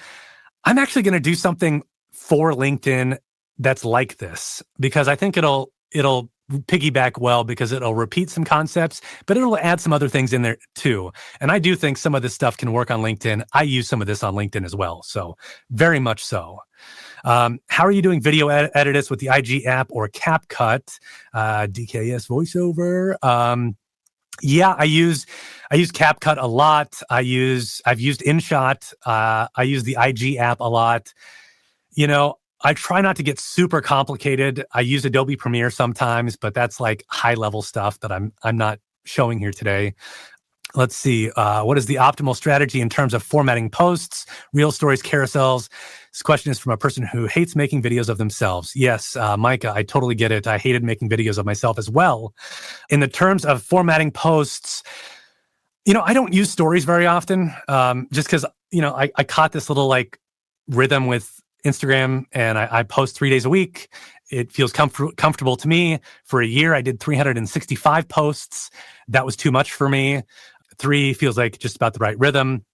I'm actually going to do something for LinkedIn that's like this because I think it'll piggyback well because it'll repeat some concepts, but it'll add some other things in there too. And I do think some of this stuff can work on LinkedIn. I use some of this on LinkedIn as well. So very much so. How are you doing video edits with the IG app or CapCut? DKS voiceover. Yeah, I use CapCut a lot. I've used InShot. I use the IG app a lot. I try not to get super complicated. I use Adobe Premiere sometimes, but that's like high level stuff that I'm not showing here today. Let's see. What is the optimal strategy in terms of formatting posts, reel stories, carousels? This question is from a person who hates making videos of themselves. Yes, Micah, I totally get it. I hated making videos of myself as well. In the terms of formatting posts, I don't use stories very often just because, I caught this little like rhythm with Instagram and I post 3 days a week. It feels comfortable to me. For a year, I did 365 posts. That was too much for me. 3 feels like just about the right rhythm.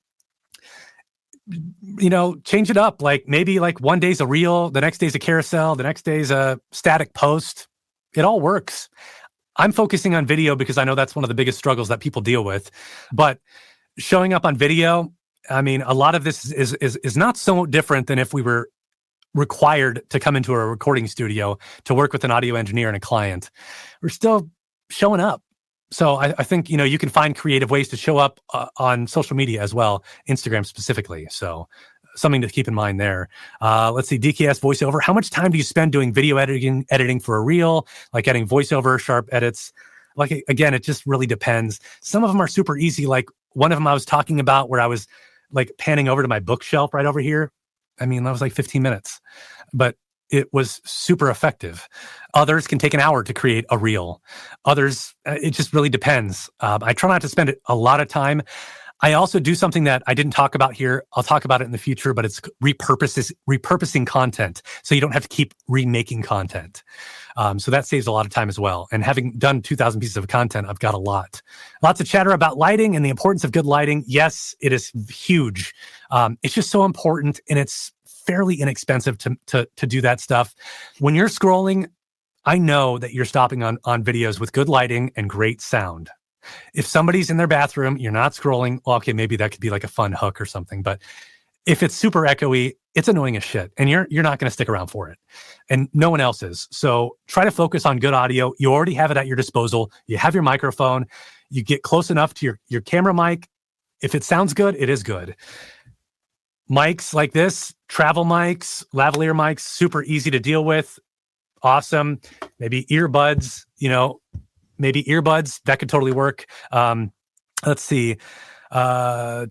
Change it up. Like maybe like one day's a reel, the next day's a carousel, the next day's a static post. It all works. I'm focusing on video because I know that's one of the biggest struggles that people deal with. But showing up on video, I mean, a lot of this is not so different than if we were required to come into a recording studio to work with an audio engineer and a client. We're still showing up. So I think, you can find creative ways to show up on social media as well, Instagram specifically. So something to keep in mind there. Let's see, DKS voiceover. How much time do you spend doing video editing for a reel, like adding voiceover, sharp edits? Like, again, it just really depends. Some of them are super easy. Like one of them I was talking about where I was like panning over to my bookshelf right over here. I mean, that was like 15 minutes, but it was super effective. Others can take an hour to create a reel. Others, it just really depends. I try not to spend a lot of time. I also do something that I didn't talk about here. I'll talk about it in the future, but it's repurposing content. So you don't have to keep remaking content. So that saves a lot of time as well. And having done 2,000 pieces of content, I've got a lot. Lots of chatter about lighting and the importance of good lighting. Yes, it is huge. It's just so important, and it's fairly inexpensive to do that stuff. When you're scrolling, I know that you're stopping on videos with good lighting and great sound. If somebody's in their bathroom, you're not scrolling, well, okay, maybe that could be like a fun hook or something. But if it's super echoey, it's annoying as shit, and you're not going to stick around for it, and no one else is. So try to focus on good audio. You already have it at your disposal. You have your microphone. You get close enough to your camera mic. If it sounds good, it is good. Mics like this, travel mics, lavalier mics, super easy to deal with. Awesome. Maybe earbuds, that could totally work. Let's see. Instagram.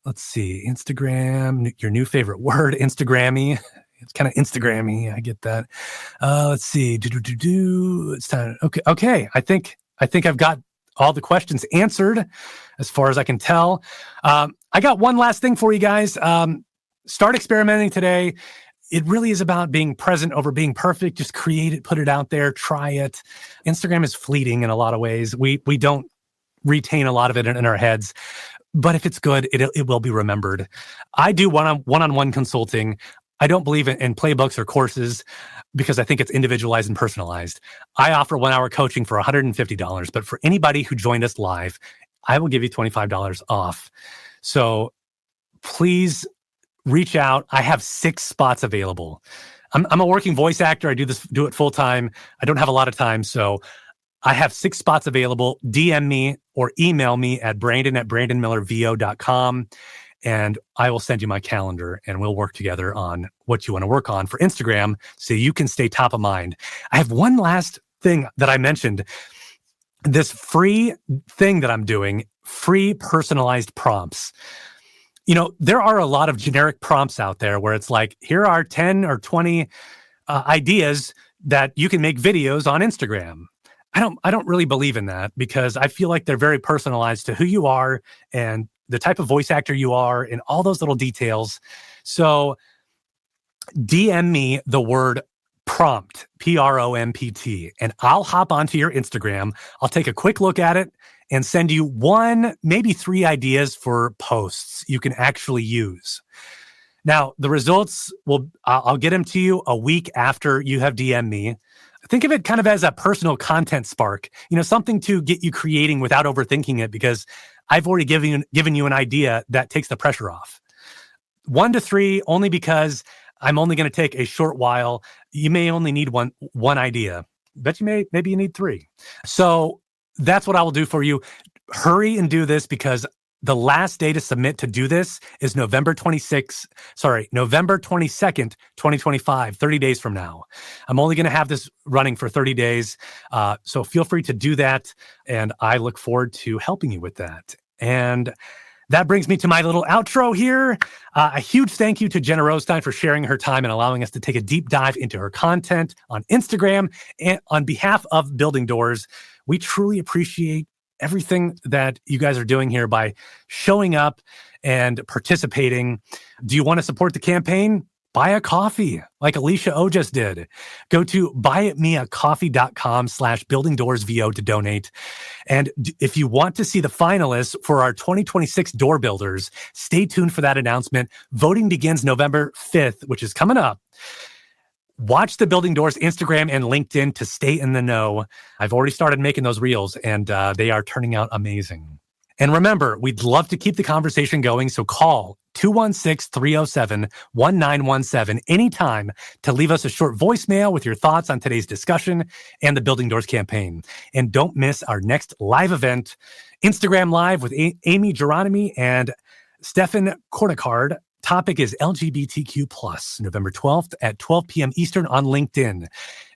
Let's see. Instagram, your new favorite word, Instagrammy. It's kind of Instagrammy. I get that. Let's see. It's time. Okay. I think I've got all the questions answered as far as I can tell. I got one last thing for you guys. Start experimenting today. It really is about being present over being perfect. Just create it, put it out there, try it. Instagram is fleeting in a lot of ways. We don't retain a lot of it in our heads, but if it's good, it will be remembered. I do one-on-one consulting. I don't believe in playbooks or courses because I think it's individualized and personalized. I offer 1 hour coaching for $150, but for anybody who joined us live, I will give you $25 off. So please reach out. I have 6 spots available. I'm a working voice actor. I do it full time. I don't have a lot of time. So I have 6 spots available. DM me or email me at brandon@brandonmillervo.com. And I will send you my calendar and we'll work together on what you want to work on for Instagram so you can stay top of mind. I have one last thing that I mentioned. This free thing that I'm doing, free personalized prompts. You know, there are a lot of generic prompts out there where it's like, here are 10 or 20 ideas that you can make videos on Instagram. I don't really believe in that because I feel like they're very personalized to who you are and the type of voice actor you are and all those little details. So DM me the word prompt, PROMPT, and I'll hop onto your Instagram. I'll take a quick look at it and send you 1, maybe 3 ideas for posts you can actually use. Now, the results I'll get them to you a week after you have DM'd me. Think of it kind of as a personal content spark, something to get you creating without overthinking it, because I've already given you an idea that takes the pressure off. 1 to 3, only because I'm only going to take a short while. You may only need one idea, but maybe you need 3. So that's what I will do for you. Hurry and do this because the last day to submit to do this is November 22nd, 2025, 30 days from now. I'm only going to have this running for 30 days. So feel free to do that. And I look forward to helping you with that. And that brings me to my little outro here. A huge thank you to Jenna Rose Stein for sharing her time and allowing us to take a deep dive into her content on Instagram. And on behalf of Building Doors, we truly appreciate everything that you guys are doing here by showing up and participating. Do you want to support the campaign? Buy a coffee like Alicia O just did. Go to buymeacoffee.com/buildingdoorsvo to donate. And if you want to see the finalists for our 2026 door builders, stay tuned for that announcement. Voting begins November 5th, which is coming up. Watch the Building Doors Instagram and LinkedIn to stay in the know. I've already started making those reels and they are turning out amazing. And remember, we'd love to keep the conversation going, so call 216-307-1917 anytime to leave us a short voicemail with your thoughts on today's discussion and the Building Doors campaign. And don't miss our next live event, Instagram Live with Amy Geronimi and Stefan Kornicard. Topic is LGBTQ+, November 12th at 12 p.m. Eastern on LinkedIn.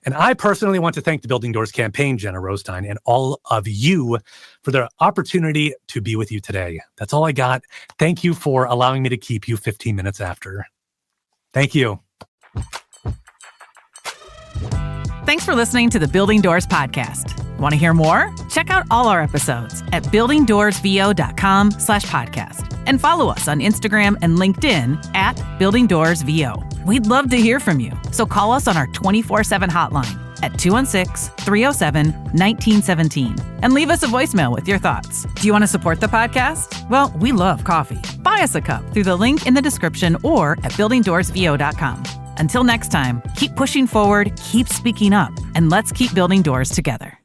And I personally want to thank the Building Doors campaign, Jenna Rose Stein, and all of you for the opportunity to be with you today. That's all I got. Thank you for allowing me to keep you 15 minutes after. Thank you. Thanks for listening to the Building Doors podcast. Want to hear more? Check out all our episodes at buildingdoorsvo.com/podcast. And follow us on Instagram and LinkedIn at Building Doors VO. We'd love to hear from you, so call us on our 24/7 hotline at 216-307-1917 and leave us a voicemail with your thoughts. Do you want to support the podcast? Well, we love coffee. Buy us a cup through the link in the description or at buildingdoorsvo.com. Until next time, keep pushing forward, keep speaking up, and let's keep building doors together.